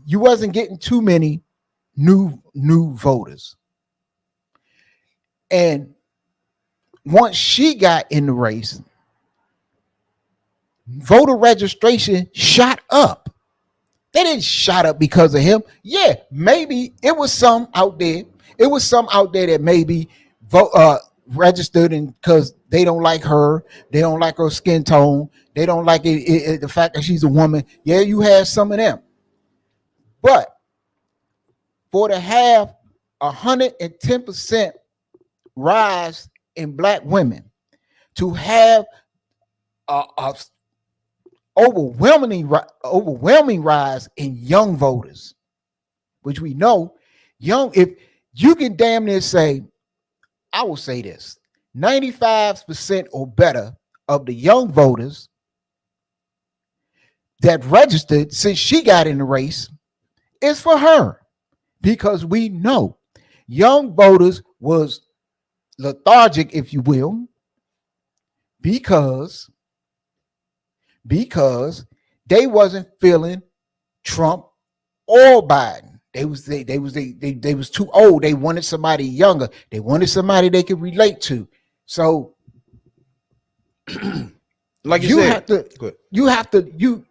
You wasn't getting too many new voters. And once she got in the race, voter registration shot up. They didn't shot up because of him. Yeah, maybe it was some out there. It was some out there that maybe registered and because they don't like her, they don't like her skin tone, they don't like the fact that she's a woman. Yeah, you had some of them, but for to have 110% rise in black women, to have a overwhelming rise in young voters, which we know if you can damn near say, I will say this, 95% or better of the young voters that registered since she got in the race is for her, because we know young voters was lethargic, if you will, because they wasn't feeling Trump or Biden. They was too old. They wanted somebody younger. They wanted somebody they could relate to. So, like you said, have to.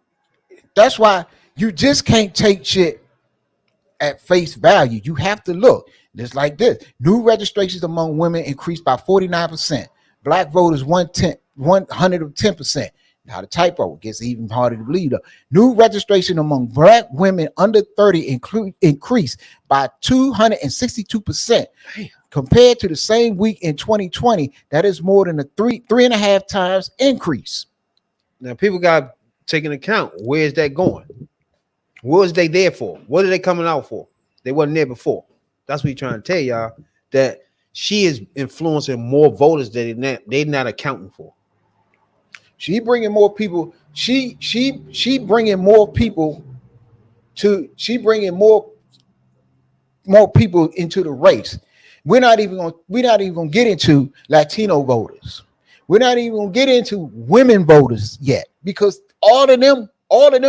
That's why you just can't take shit at face value. You have to look. Just like this, new registrations among women increased by 49%. Black voters 110%. Now the typo gets even harder to believe. New registration among black women under 30 increased by 262% compared to the same week in 2020. That is more than a three and a half times increase. Now people got to take into account, where is that going? What was they there for? What are they coming out for? They wasn't there before. That's what he's trying to tell y'all, that she is influencing more voters that they're not accounting for. She bringing more people. She bringing more people more people into the race. We're not even gonna get into Latino voters. We're not even gonna get into women voters yet, because all of them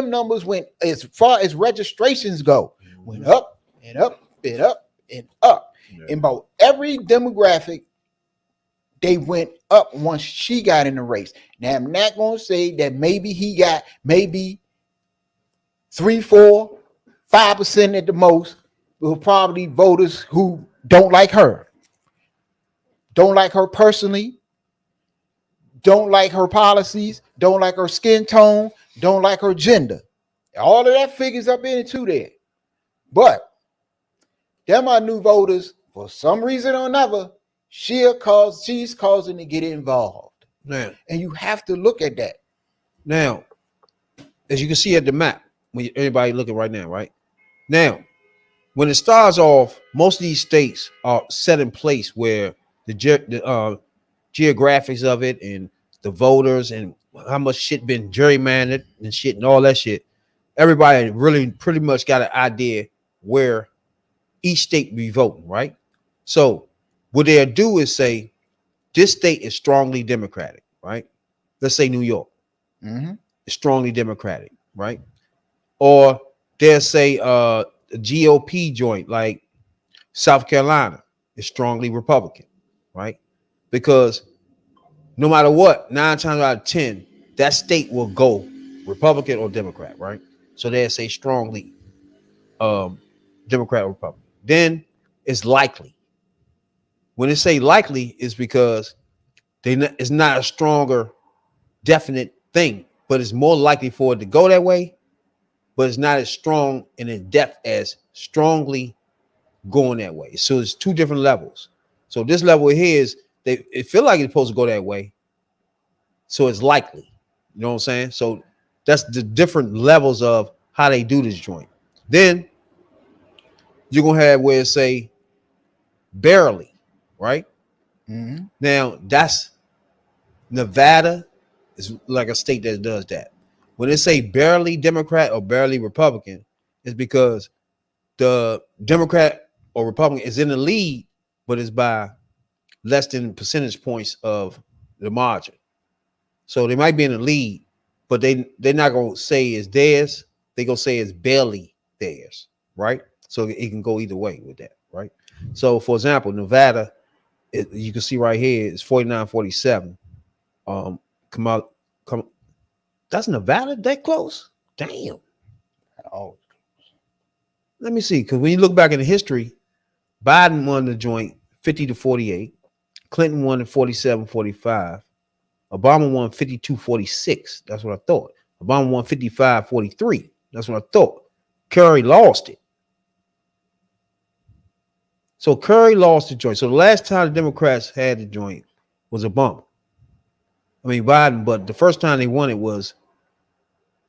numbers went, as far as registrations go, went up and up and up and up. Yeah. In about every demographic, they went up once she got in the race. Now, I'm not going to say that maybe he got 3, 4, 5% at the most, will probably voters who don't like her personally, don't like her policies, don't like her skin tone, don't like her gender. All of that figures up into there. But them are new voters for some reason or another. She's causing to get involved. Now, and you have to look at that. Now, as you can see at the map, when everybody looking right now, right? Now, when it starts off, most of these states are set in place where the geographics of it and the voters and how much shit been gerrymandered and shit and all that shit. Everybody really pretty much got an idea where each state be voting, right? So what they'll do is say, this state is strongly Democratic, right? Let's say New York is strongly Democratic, right? Or they'll say a GOP joint like South Carolina is strongly Republican, right? Because no matter what, 9 times out of 10, that state will go Republican or Democrat, right? So they'll say strongly Democrat or Republican. Then it's likely. When they say likely, is because it's not a stronger, definite thing, but it's more likely for it to go that way, but it's not as strong and in depth as strongly going that way. So it's two different levels. So this level here is it feel like it's supposed to go that way, so it's likely. You know what I'm saying? So that's the different levels of how they do this joint. Then you're gonna have where it say barely, right? Now that's Nevada is like a state that does that. When they say barely Democrat or barely Republican, it's because the Democrat or Republican is in the lead, but it's by less than percentage points of the margin. So they might be in the lead, but they're not gonna say it's theirs. They gonna say it's barely theirs, right? So it can go either way with that, right? So for example, Nevada, you can see right here, it's 49-47. Kamala, That's Nevada that close? Damn. Oh, Let me see. Because when you look back in the history, Biden won the joint 50-48. Clinton won at 47-45. Obama won 52-46. That's what I thought. Obama won 55-43. That's what I thought. Kerry lost it. So Kerry lost the joint. So the last time the Democrats had the joint was Obama. I mean Biden, but the first time they won it was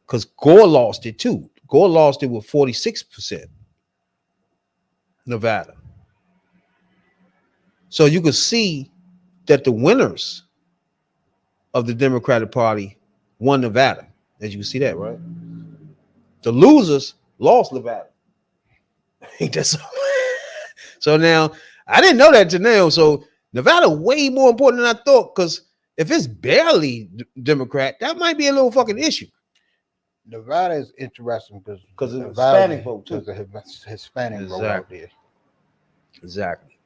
because Gore lost it too. Gore lost it with 46%. Nevada. So you could see that the winners of the Democratic Party won Nevada. As you can see that, right? The losers lost Nevada. Ain't that so? So now I didn't know that till now. So Nevada way more important than I thought. Because if it's barely Democrat, that might be a little fucking issue. Nevada is interesting because of the Hispanic vote too. Because the Hispanic vote out there. Exactly.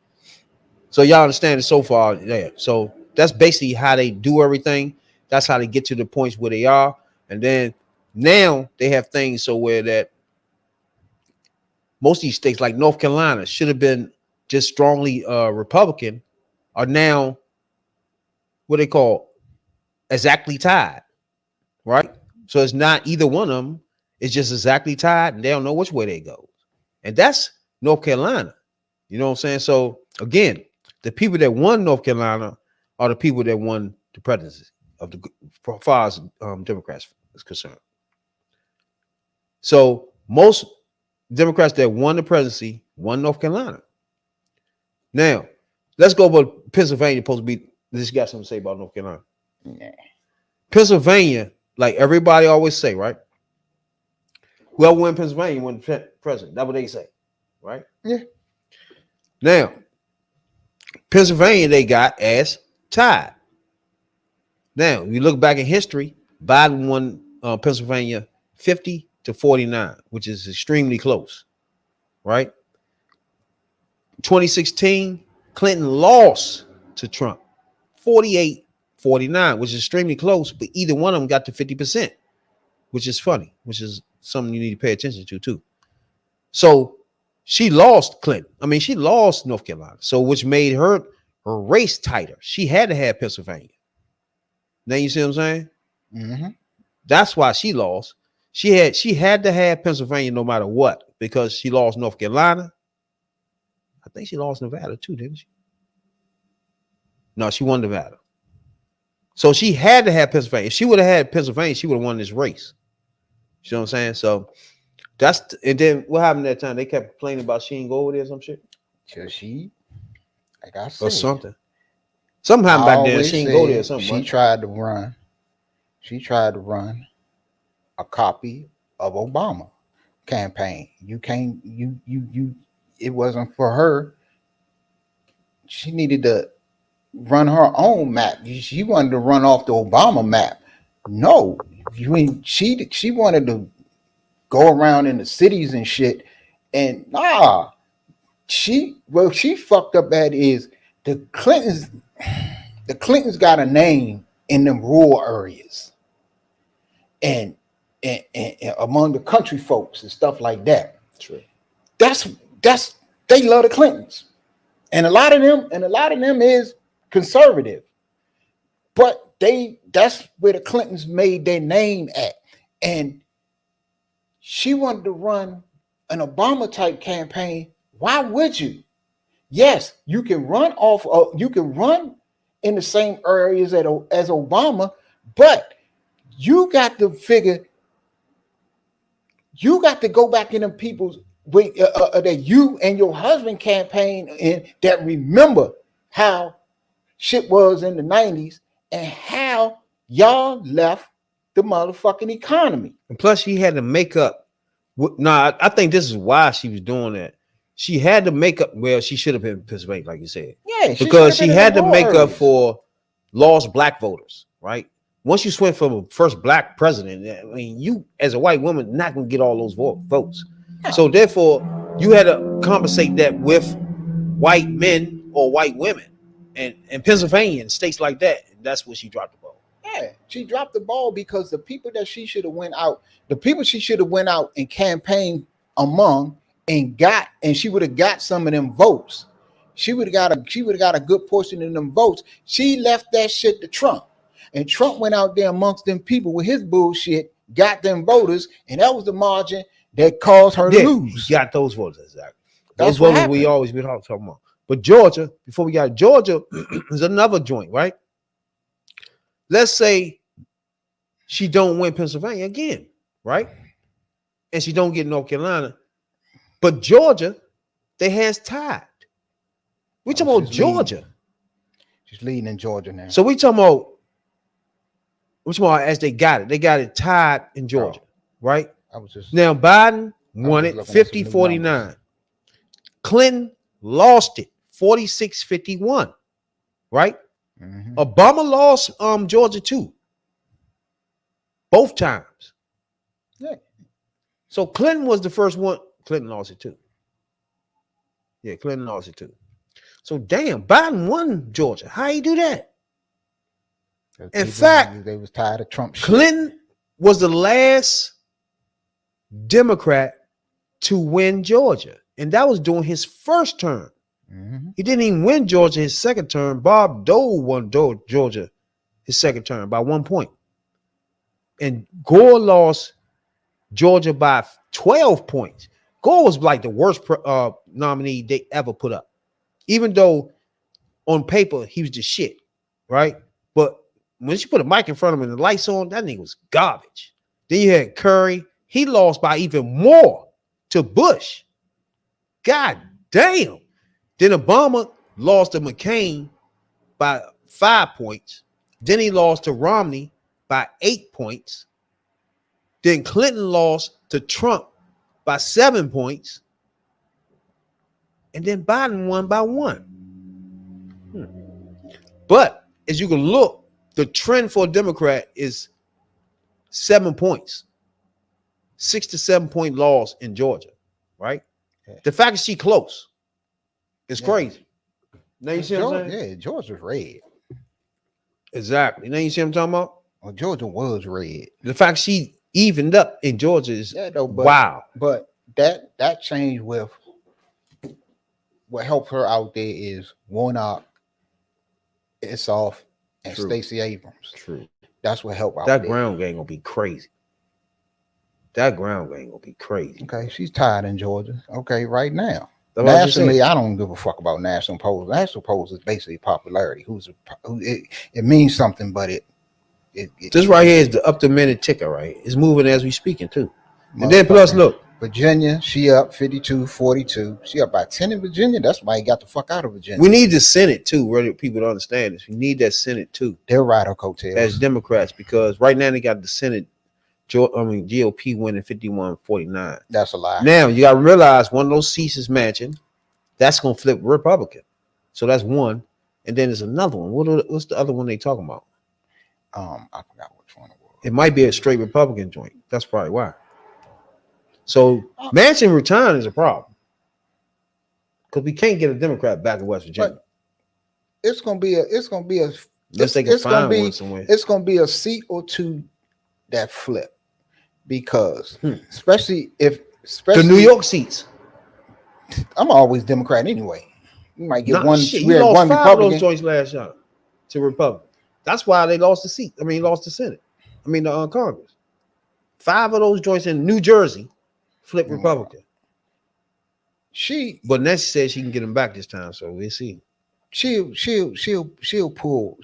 So y'all understand it so far there. So that's basically how they do everything. That's how they get to the points where they are. And then now they have things so where that most of these states, like North Carolina, should have been just strongly Republican, are now what they call exactly tied, right? So it's not either one of them. It's just exactly tied, and they don't know which way they go. And that's North Carolina. You know what I'm saying? So again, the people that won North Carolina are the people that won the presidency of the as far as Democrats is concerned. So most Democrats that won the presidency won North Carolina. Now, let's go over Pennsylvania. Supposed to be this got something to say about North Carolina. Yeah. Pennsylvania, like everybody always say, right? Whoever win Pennsylvania win the president. That's what they say, right? Yeah. Now, Pennsylvania they got as tied. Now, if you look back in history, Biden won Pennsylvania 50-49, which is extremely close, right? 2016, Clinton lost to Trump 48-49, which is extremely close, but either one of them got to 50%, which is funny, which is something you need to pay attention to too. So she lost Clinton. I mean, she lost North Carolina. So which made her race tighter. She had to have Pennsylvania. Now you see what I'm saying? Mm-hmm. That's why she lost. She had to have Pennsylvania no matter what, because she lost North Carolina. I think she lost Nevada too, didn't she? No, she won Nevada. So she had to have Pennsylvania. If she would have had Pennsylvania, she would have won this race. You know what I'm saying? So and then what happened that time? They kept complaining about she didn't go over there or some shit. So she, like I said, or something. Something happened back there. She didn't go there or something. She right? tried to run a copy of Obama campaign. It wasn't for her. She needed to run her own map. She wanted to run off the Obama map. No, she wanted to go around in the cities and shit. And she fucked up at is the Clintons got a name in them rural areas and among the country folks and stuff like that. True. That's they love the Clintons. And a lot of them is conservative. But that's where the Clintons made their name at. And she wanted to run an Obama type campaign. Why would you? Yes, you can run in the same areas as Obama, but you got to figure, you got to go back in them people's that you and your husband campaign in that remember how shit was in the 90s and how y'all left the motherfucking economy. And plus, she had to make up. I think this is why she was doing that. She had to make up. Well, she should have been Pennsylvania, like you said. Yeah, because she had to make up for lost black voters, right? Once you swing from a first black president, I mean, you as a white woman not gonna get all those votes. So therefore, you had to compensate that with white men or white women, and Pennsylvania and states like that. And that's where she dropped the ball. Yeah, she dropped the ball because the people that she should have went out, and campaigned among and she would have got some of them votes. She would have got a good portion of them votes. She left that shit to Trump. And Trump went out there amongst them people with his bullshit, got them voters, and that was the margin that caused her to lose. He got those voters, exactly. That's Those what voters happened. we always been talking about. But Georgia, before we got Georgia, is another joint, right? Let's say she don't win Pennsylvania again, right? And she don't get North Carolina. But Georgia, they has tied. We talking about Georgia. She's leading in Georgia now. So we talking about as they got it. They got it tied in Georgia, right? Now Biden won it 50-49. Clinton lost it 46-51, right? Obama lost Georgia too. Both times. Yeah. So Clinton was the first one. Clinton lost it too. Yeah, Clinton lost it too. So damn, Biden won Georgia. How you do that? In fact, they was tired of Trump shit. Clinton was the last Democrat to win Georgia, and that was during his first term. He didn't even win Georgia his second term. Bob Dole won Georgia his second term by 1 point. And Gore lost Georgia by 12 points. Gore was like the worst nominee they ever put up. Even though on paper he was just shit, right? But when she put a mic in front of him and the lights on, that nigga was garbage. Then you had Curry. He lost by even more to Bush. God damn. Then Obama lost to McCain by 5 points. Then he lost to Romney by 8 points. Then Clinton lost to Trump by 7 points. And then Biden won by 1. But as you can look, the trend for a Democrat is 7 points. 6 to 7 point loss in Georgia, right? Okay. The fact that she close is crazy. Now you see what I'm saying? Yeah, Georgia's red. Exactly. Now you see what I'm talking about? Well, Georgia was red. The fact she evened up in Georgia is wow. But that changed with what helped her out there is Warnock, Issoff, and Stacey Abrams. True. That's what helped out. That ground game gonna be crazy. That ground game gonna be crazy. Okay, she's tied in Georgia. Okay, right now. Nationally, I don't give a fuck about national polls. National polls is basically popularity. It means something, but this right here is the up to minute ticker, right? It's moving as we speaking too. And then plus look, Virginia, she up 52-42. She up by 10 in Virginia. That's why he got the fuck out of Virginia. We need the Senate too, whether people don't understand this. We need that Senate too. They'll ride our coattails as Democrats because right now they got the Senate. GOP winning 51-49. That's a lie. Now you got to realize one of those seats is matching. That's gonna flip Republican. So that's one, and then there's another one. What's the other one they talking about? I forgot which one it was. It might be a straight Republican joint. That's probably why. So Manchin return is a problem because we can't get a Democrat back in West Virginia. But it's gonna be a Unless they can find one somewhere. It's gonna be a seat or two that flip because especially the New York seats. I'm always Democrat anyway. You might get one. Shit, we you had lost one 5 Republican. of those joints last year to Republican. That's why they lost the seat. Lost the Senate. The Congress. 5 of those joints in New Jersey flipped Republican. But Nancy said she can get them back this time, so we'll see. She'll pull.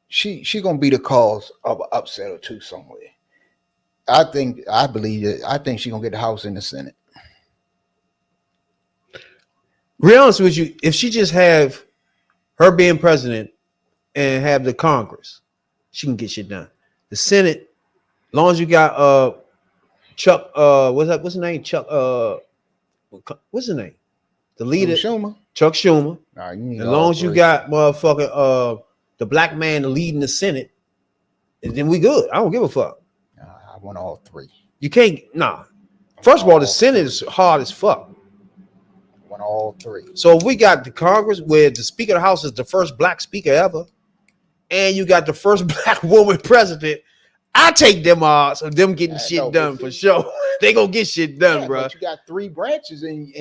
She gonna be the cause of an upset or two somewhere. I think she's gonna get the House and the Senate. Be honest with you, if she just have her being president and have the Congress, she can get shit done. The Senate, as long as you got Chuck, what's his name? Chuck, what's his name? The leader, Chuck Schumer. As long as you got motherfucking the black man leading the Senate, and then we good. I don't give a fuck. I want all 3. You can't. First of all, the Senate is hard as fuck. I want all 3. So if we got the Congress where the Speaker of the House is the first black speaker ever, and you got the first black woman president, I take them odds of them getting shit done for sure. They gonna get shit done, bro. But you got 3 branches and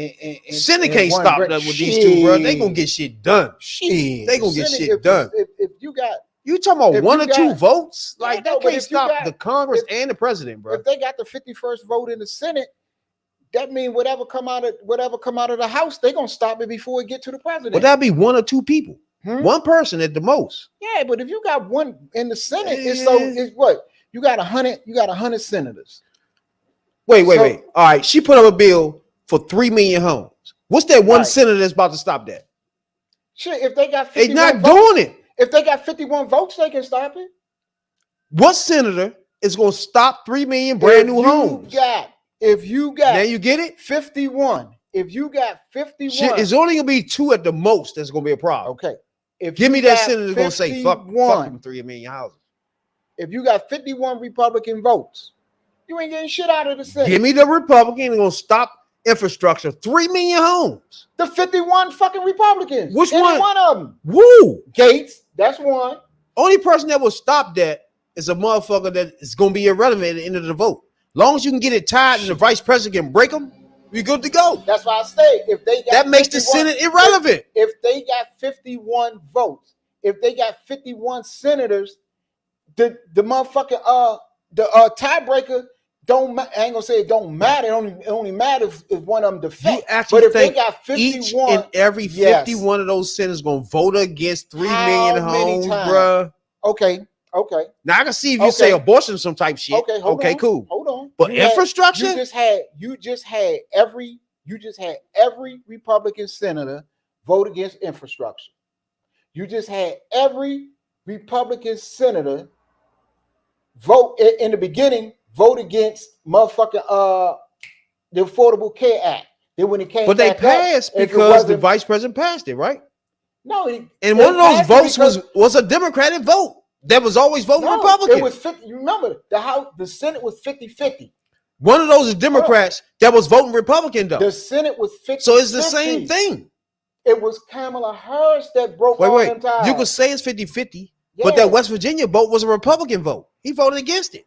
Senate can't stop nothing with these two, bro. They gonna get shit done. Shit, they gonna get shit done. If you got, you talking about 1 or 2 votes, like that can't stop the Congress and the president, bro. If they got the 51st vote in the Senate, that means whatever come out of the House, they gonna stop it before it get to the president. But that'd be 1 or 2 people, 1 person at the most. Yeah, but if you got 1 in the Senate, it's what you got 100. You got 100 senators. Wait. All right, she put up a bill for 3 million homes. What's that one senator that's about to stop that? Shit, if they got 51 51 not votes, doing it. If they got 51 votes, they can stop it. What senator is going to stop 3 million brand new homes? If you got, now you get it? 51. If you got 51, shit, it's only going to be 2 at the most. That's going to be a problem. Okay. Give me that senator that's going to say fuck them 3 million houses. If you got 51 Republican votes, you ain't getting shit out of the Senate. Give me the Republican that's going to stop infrastructure. 3 million homes. The 51 fucking Republicans. Which Any one? one of them. Woo. Gates. That's one. Only person that will stop that is a motherfucker that is going to be irrelevant at the end of the vote. Long as you can get it tied and the vice president can break them, we good to go. That's why I say if they got that makes the Senate irrelevant. If they got 51 votes, if they got 51 senators, the motherfucking the tiebreaker don't. I ain't gonna say it don't matter. It only matters if one of them defects. But if they got 51, each and every 51 of those senators gonna vote against 3 million homes, bruh. Okay. Now I can see if you say abortion some type shit. Okay, cool. Hold on. But infrastructure, you just had every Republican senator vote against infrastructure. You just had every Republican senator vote in the beginning, vote against motherfucking the Affordable Care Act. Then when it came, but they passed because the vice president passed it, right? No, and one of those votes was a Democratic vote. That was always voting Republican. It was 50. You remember the Senate was 50-50. One of those is Democrats that was voting Republican, though. The Senate was 50. So it's the same thing. It was Kamala Harris that broke all them ties. You could say it's 50-50, but that West Virginia vote was a Republican vote. He voted against it.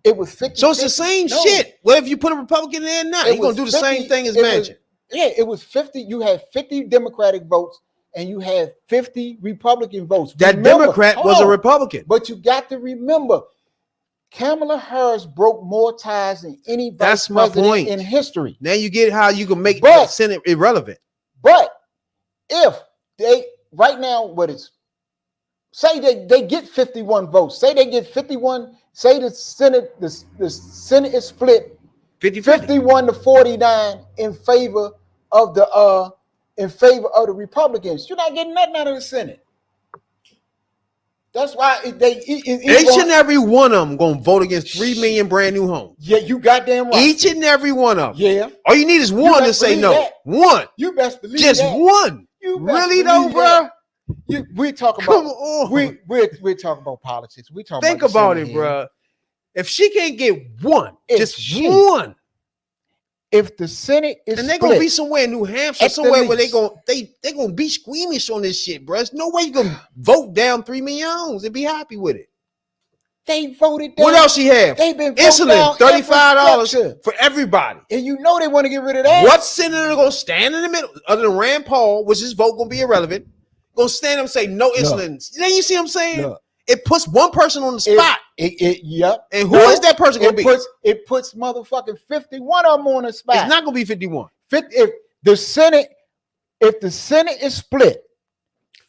It was 50. So it's the same shit. What if you put a Republican in there now? He's gonna do the same thing as Manchin. It was 50. You had 50 Democratic votes and you had 50 Republican votes. That Democrat was a Republican. But you got to remember, Kamala Harris broke more ties than any vice president in history. Now you get how you can make the Senate irrelevant. But if they right now, say they get 51 votes, say they get 51, say the Senate is split 51 to 49 in favor of the Republicans. You're not getting nothing out of the Senate. That's why each and every one of them gonna vote against 3 million brand new homes. Yeah, you goddamn right. Each and every one of them. Yeah. All you need is one to say no. That. One. You best believe just that. One. Really though, bro? We're talking about we're talking about politics. We talking. Think about it, bro. If she can't get one, one. If the Senate is and they're gonna be somewhere in New Hampshire, somewhere where they gonna be squeamish on this shit, bro. There's no way you gonna vote down 3 million homes and be happy with it. They voted down. What else she have? They've been insulin, $35 for everybody. And you know they want to get rid of that. What senator gonna stand in the middle other than Rand Paul, which his vote gonna be irrelevant, gonna stand up and say no insulin? Then you see what I'm saying? No. It puts one person on the spot. Yep. And who is that person going to be? It puts motherfucking 51 of them on the spot. It's not going to be 51. If the Senate is split,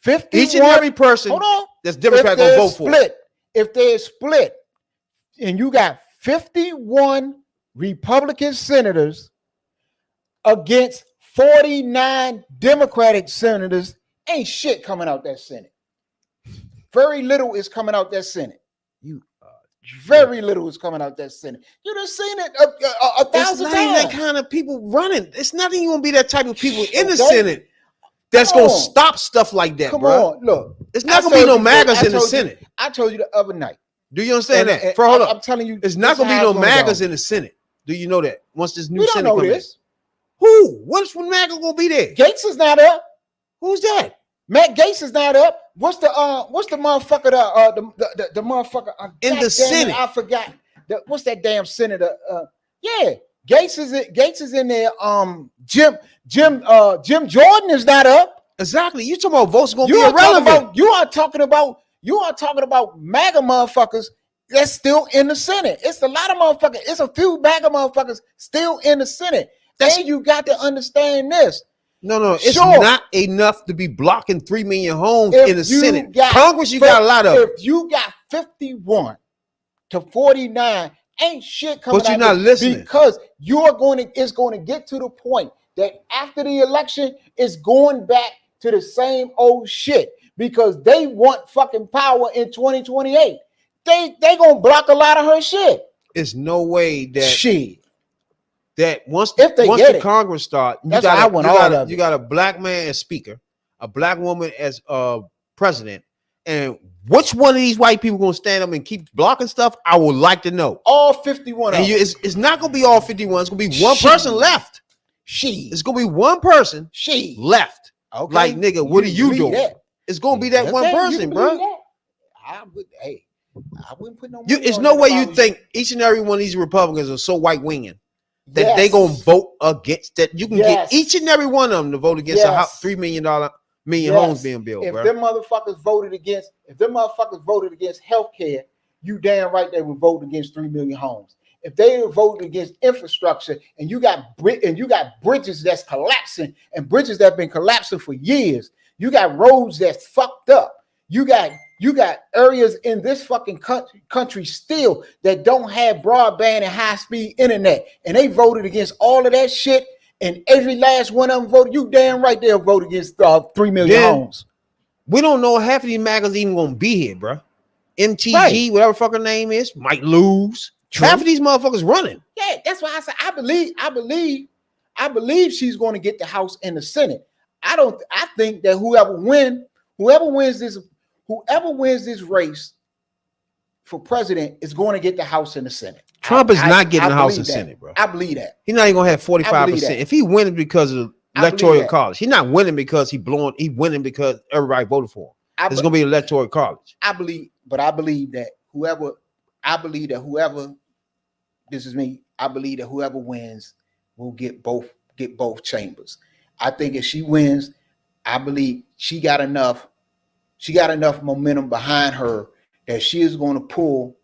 51. Each and every person that's Democrat going to vote for it. If they're split and you got 51 Republican senators against 49 Democratic senators, ain't shit coming out that Senate. Very little is coming out that Senate. Very little is coming out that Senate. You done seen it a thousand times. It's not that kind of people running. It's not even going to be that type of people in the Senate that's going to stop stuff like that, bro. On, look. It's not going to be no MAGAs in the Senate. I told you the other night. Do you understand that? Hold up. I'm telling you. It's not going to be no MAGAs in the Senate. Do you know that? Once this new Senate comes in. Who? What's when MAGA going to be there? Gates is not up. Who's that? Matt Gaetz is not up. What's the motherfucker the motherfucker in the Senate? I forgot. What's that damn senator? Yeah, Gaetz is in there. Jim Jordan is not up. Exactly. You talking about votes gonna be irrelevant. You are talking about MAGA motherfuckers that's still in the Senate. It's a lot of motherfuckers. It's a few MAGA motherfuckers still in the Senate. And you got to understand this. No, it's not enough to be blocking 3 million homes in the Senate. Congress, you got a lot of. If you got 51 to 49, ain't shit coming out. But you're not listening. Because it's going to get to the point that after the election, it's going back to the same old shit because they want fucking power in 2028. They going to block a lot of her shit. It's no way that that once the Congress start, you got a black man as speaker, a black woman as president, and which one of these white people gonna stand up and keep blocking stuff? I would like to know. All 51. And it's not gonna be all 51. It's gonna be one person left. It's gonna be one person. Left. Okay. Like nigga, what are you doing? That? It's gonna be that one person, bro. I wouldn't put no. It's no way you think each and every one of these Republicans are so right winging that they gonna vote against that. You can get each and every one of them to vote against a $3 million homes being built. If them motherfuckers voted against healthcare, you damn right they would vote against 3 million homes. If they voted against infrastructure and you got bridges that's collapsing and bridges that have been collapsing for years, you got roads that's fucked up. You got areas in this fucking country still that don't have broadband and high-speed internet, and they voted against all of that shit, and every last one of them voted. You damn right they'll vote against 3 million homes. We don't know half of these MAGAs even gonna be here, bro. MTG, whatever fucking name is, might lose. True. Half of these motherfuckers running. Yeah, that's why I said I believe she's going to get the House and the Senate. I think that whoever wins this race for president is going to get the House and the Senate. Trump is not getting the House and Senate, bro. I believe that. He's not even gonna have 45%. If he winning because of electoral college, he's not winning because he winning because everybody voted for him. It's gonna be electoral college. I believe that whoever wins will get both chambers. I think if she wins, I believe she got enough momentum behind her that she's going to pull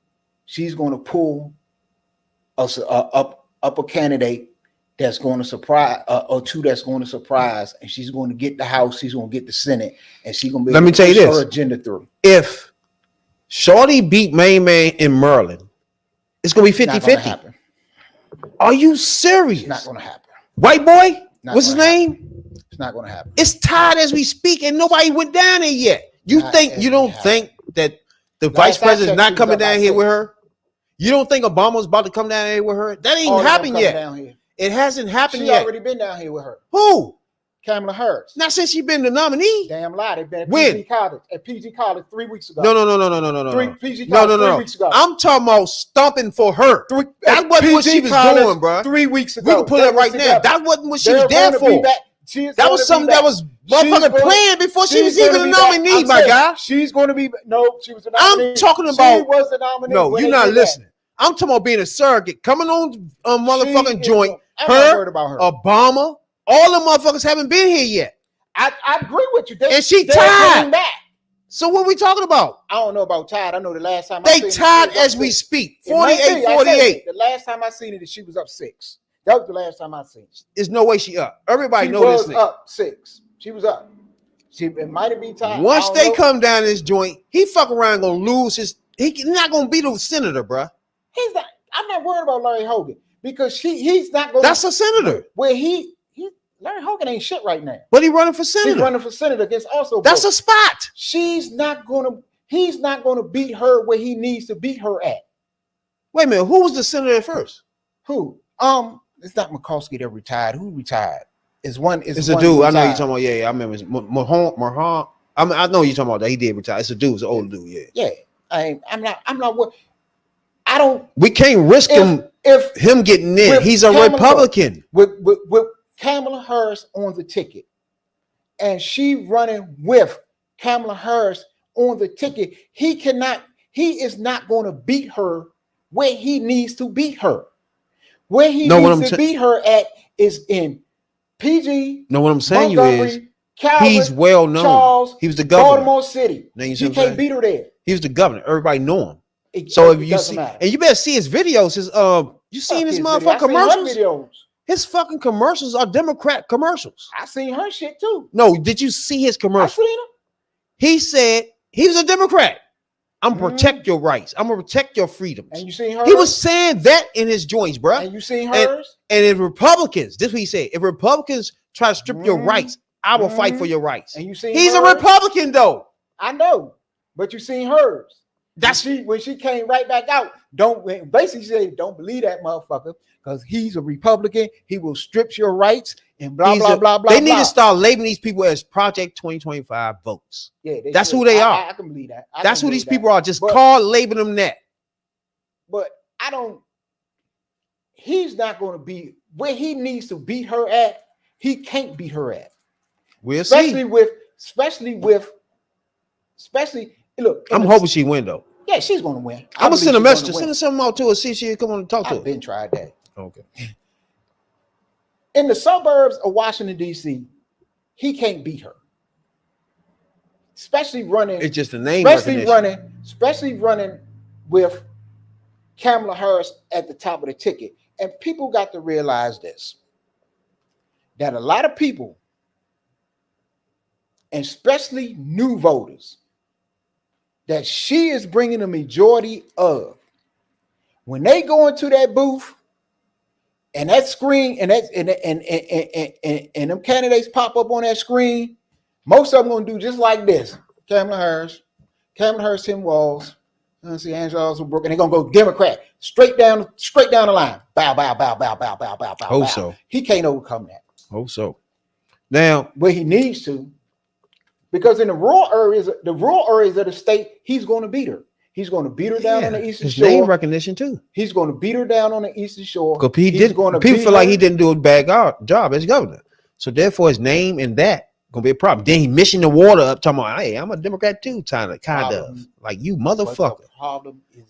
us up a candidate that's going to surprise or two that's going to surprise, and she's going to get the House, she's going to get the Senate, and she's going to be able to push her agenda through. If Shorty beat Main Man in Maryland, it's going to be 50-50. Are you serious? It's not going to happen. White boy? What's his name? It's not going to happen. It's tied as we speak, and nobody went down there yet. You don't think that the vice president is not coming down here with her? You don't think Obama's about to come down here with her? That ain't happened yet. It hasn't happened yet. She's already been down here with her. Who? Kamala Harris. Not since she's been the nominee. Damn lie. They've been at PG College 3 weeks ago. No. PG College 3 weeks ago. I'm talking about stumping for her. That wasn't what she was doing, bro. 3 weeks ago. We can put it right now. That wasn't what she was there for. That was something that was motherfucking planned before she was even a nominee, my guy. She's going to be she was a nominee. I'm talking about she was a nominee. No, you're not listening. I'm talking about being a surrogate, coming on a motherfucking joint. Her, Obama, all the motherfuckers haven't been here yet. I agree with you. And she tied. So what are we talking about? I don't know about tied. I know the last time they tied as we speak. 48-48. The last time I seen it, she was up 6. That was the last time I seen it. There's no way she up. Everybody knows this nigga. Up 6. She was up. It might have been tied. Once they come down this joint, he fuck around gonna lose his. He's not gonna be the senator, bro. He's not. I'm not worried about Larry Hogan because he's not going. That's a senator. Where Larry Hogan ain't shit right now. But he running for senator. He's running for senator against also. That's a spot. He's not gonna beat her where he needs to beat her at. Wait a minute. Who was the senator at first? Who? It's not Mikulski that retired. Who retired? It's a dude. I know you're talking about. Yeah, I remember. It's Marhan. I know you're talking about that. He did retire. It's a dude. It's an older dude. Yeah. Yeah. I'm not. I don't. We can't risk him getting in. He's a Republican with Kamala Harris on the ticket, and she running with Kamala Harris on the ticket, he is not going to beat her where he needs to beat her. Where he needs to beat her at is in PG. No, what I'm saying Montgomery, is Calvin, he's well known. Charles, He was the governor. Baltimore City. You can't beat her there. He was the governor. Everybody know him. So if you see, matter. and you better see his videos. You seen his motherfucking commercials? His fucking commercials are Democrat commercials. I seen her shit too. No, did you see his commercials? I seen him. He said he was a Democrat. I'm gonna protect your rights. I'm gonna protect your freedoms. And you seen her? He was saying that in his joints, bro. And you seen hers? And if Republicans, this is what he said. If Republicans try to strip your rights, I will fight for your rights. And you seen he's hers? a Republican though. I know, but you seen hers. That's when she came right back out. Basically said, don't believe that motherfucker because he's a Republican. He will strip your rights and blah blah blah blah. They need to start labeling these people as Project 2025 votes. Yeah, that's who they are. I can believe that. That's who these people are. Just call labeling them that. But I don't. He's not going to be where he needs to beat her at. He can't beat her at. We'll see. Especially. Look, I'm hoping she win though. Yeah, she's going to win. I'm gonna send a message. Send her something out to her. See if she come on and talk to her. I've been tried that. Okay. In the suburbs of Washington D.C., he can't beat her. Especially running. It's just a name. Especially running with Kamala Harris at the top of the ticket. And people got to realize this: that a lot of people, and especially new voters, that she is bringing a majority of, when they go into that booth and that screen and them candidates pop up on that screen, most of them gonna do just like this. Kamala Harris, Tim Walz, see Angela Oswald, and they're gonna go Democrat straight down the line. Bow, bow, bow, bow, bow, bow, bow, bow. Hope so. He can't overcome that. Hope so. Now, where he needs to. Because in the rural areas of the state, he's going to beat her. He's going to beat her down on the Eastern Shore. Name recognition too. He's going to beat her down on the Eastern Shore. Because people feel like he didn't do a bad job as governor. So therefore, his name and that gonna be a problem. Then he missing the water up, talking about, hey, I'm a Democrat too, kind of like you motherfucker.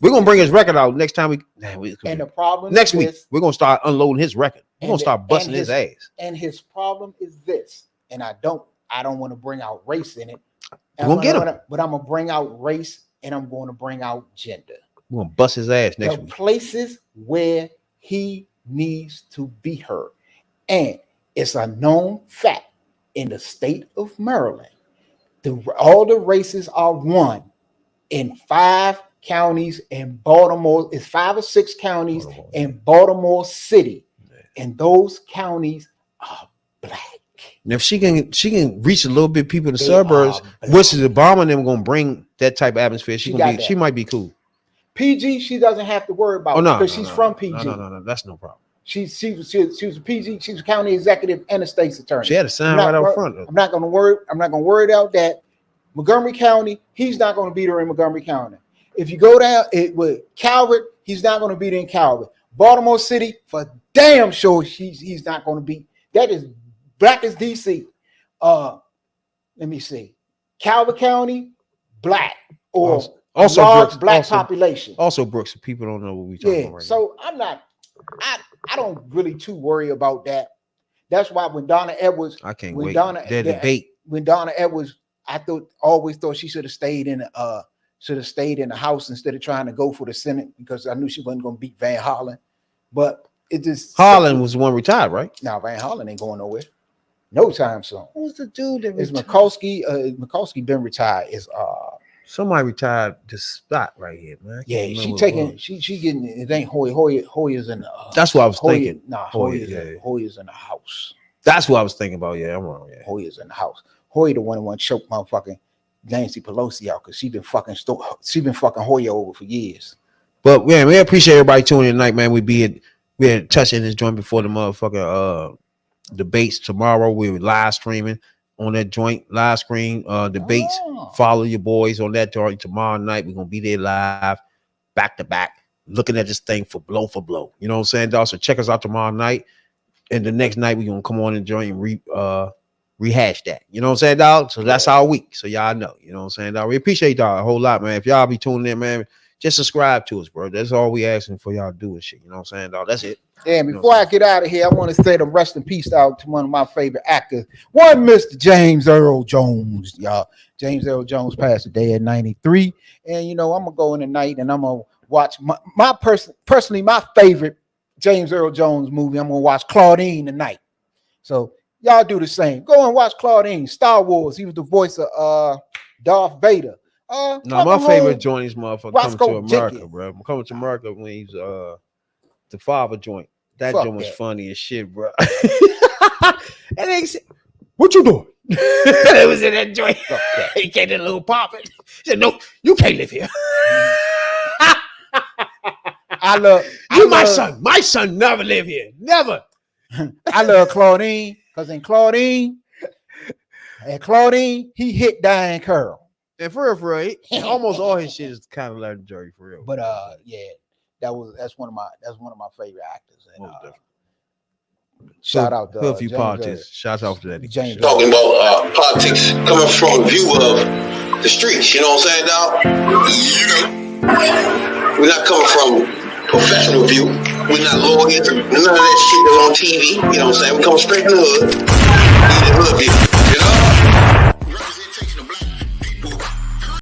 We're gonna bring his record out next time the problem next week. We're gonna start unloading his record. We're gonna start busting his ass. And his problem is this, and I don't want to bring out race in it. We're gonna get him. But I'm gonna bring out race and I'm going to bring out gender. We're gonna bust his ass next week. Places where he needs to be heard. And it's a known fact in the state of Maryland, all the races are won in 5 counties in Baltimore. It's 5 or 6 counties in Baltimore City. And those counties are black. And if she can reach a little bit people in the suburbs, which is Obama and them gonna bring that type of atmosphere, she might be cool. PG, she doesn't have to worry about because she's from PG. No, that's no problem. She was a PG. She was a county executive and a state's attorney. She had a sign right out front. I'm not going to worry about that. Montgomery County, he's not going to beat her in Montgomery County. If you go down with Calvert, he's not going to beat her in Calvert. Baltimore City, for damn sure, he's not going to beat. That is black as DC. Let me see. Calvert County, black or also large Brooks, black population. Also Brooks, people don't know what we talking about right so now. I don't really too worry about that. That's why when Donna Edwards, their debate. When Donna Edwards, always thought she should have stayed in the House instead of trying to go for the Senate because I knew she wasn't going to beat Van Hollen. But it just Holland was the one retired, right? Now Van Hollen ain't going nowhere, no time soon. Who's the dude that is Mikulski? Mikulski been retired. Is somebody retired this spot right here, man. Yeah, she getting it ain't Hoyer's in the that's what I was thinking. Hoyer's in the House. That's what I was thinking about. Yeah, I'm wrong. Yeah. Hoyer's in the House. Hoyer the one choked motherfucking Nancy Pelosi out because she been fucking Hoyer over for years. But man, we appreciate everybody tuning in tonight, man. We had touching this joint before the motherfucking debates tomorrow. We're live streaming on that joint live screen debates. Follow your boys on that joint tomorrow night. We're gonna be there live, back to back, looking at this thing for blow. You know what I'm saying, dog? So check us out tomorrow night, and the next night we're gonna come on and join rehash that. You know what I'm saying, dog? So that's our week. So y'all know. You know what I'm saying, dog? We appreciate y'all a whole lot, man. If y'all be tuning in, man, just subscribe to us, bro. That's all we asking for y'all to do and shit. You know what I'm saying, dog? That's it. Yeah, and before I get out of here, I want to say the rest in peace out to one of my favorite actors, one Mr. James Earl Jones, y'all. James Earl Jones passed today at 93. And, you know, I'm going to go in tonight and I'm going to watch personally my favorite James Earl Jones movie. I'm going to watch Claudine tonight. So y'all do the same. Go and watch Claudine, Star Wars. He was the voice of Darth Vader. No, my favorite joint is motherfucker Coming to America, bro. Coming to America when he's the father joint. That joint was funny as shit, bro. And they said, "What you doing?" It was in that joint. He came in a little pop. He said, "No, you can't live here." I love my son. My son never live here. Never. I love Claudine because in Claudine, he hit Diane Curl. And for real, almost all his shit is kind of legendary for real. But yeah, that's one of my favorite actors. And shout out to Hoodviewpolitics. Shout out to that. James. Talking about politics coming from a view of the streets. You know what I'm saying, dog? You know, we're not coming from professional view. We're not lawyers. None of that shit that's on TV. You know what I'm saying? We come straight from the hood. The hood view. You know.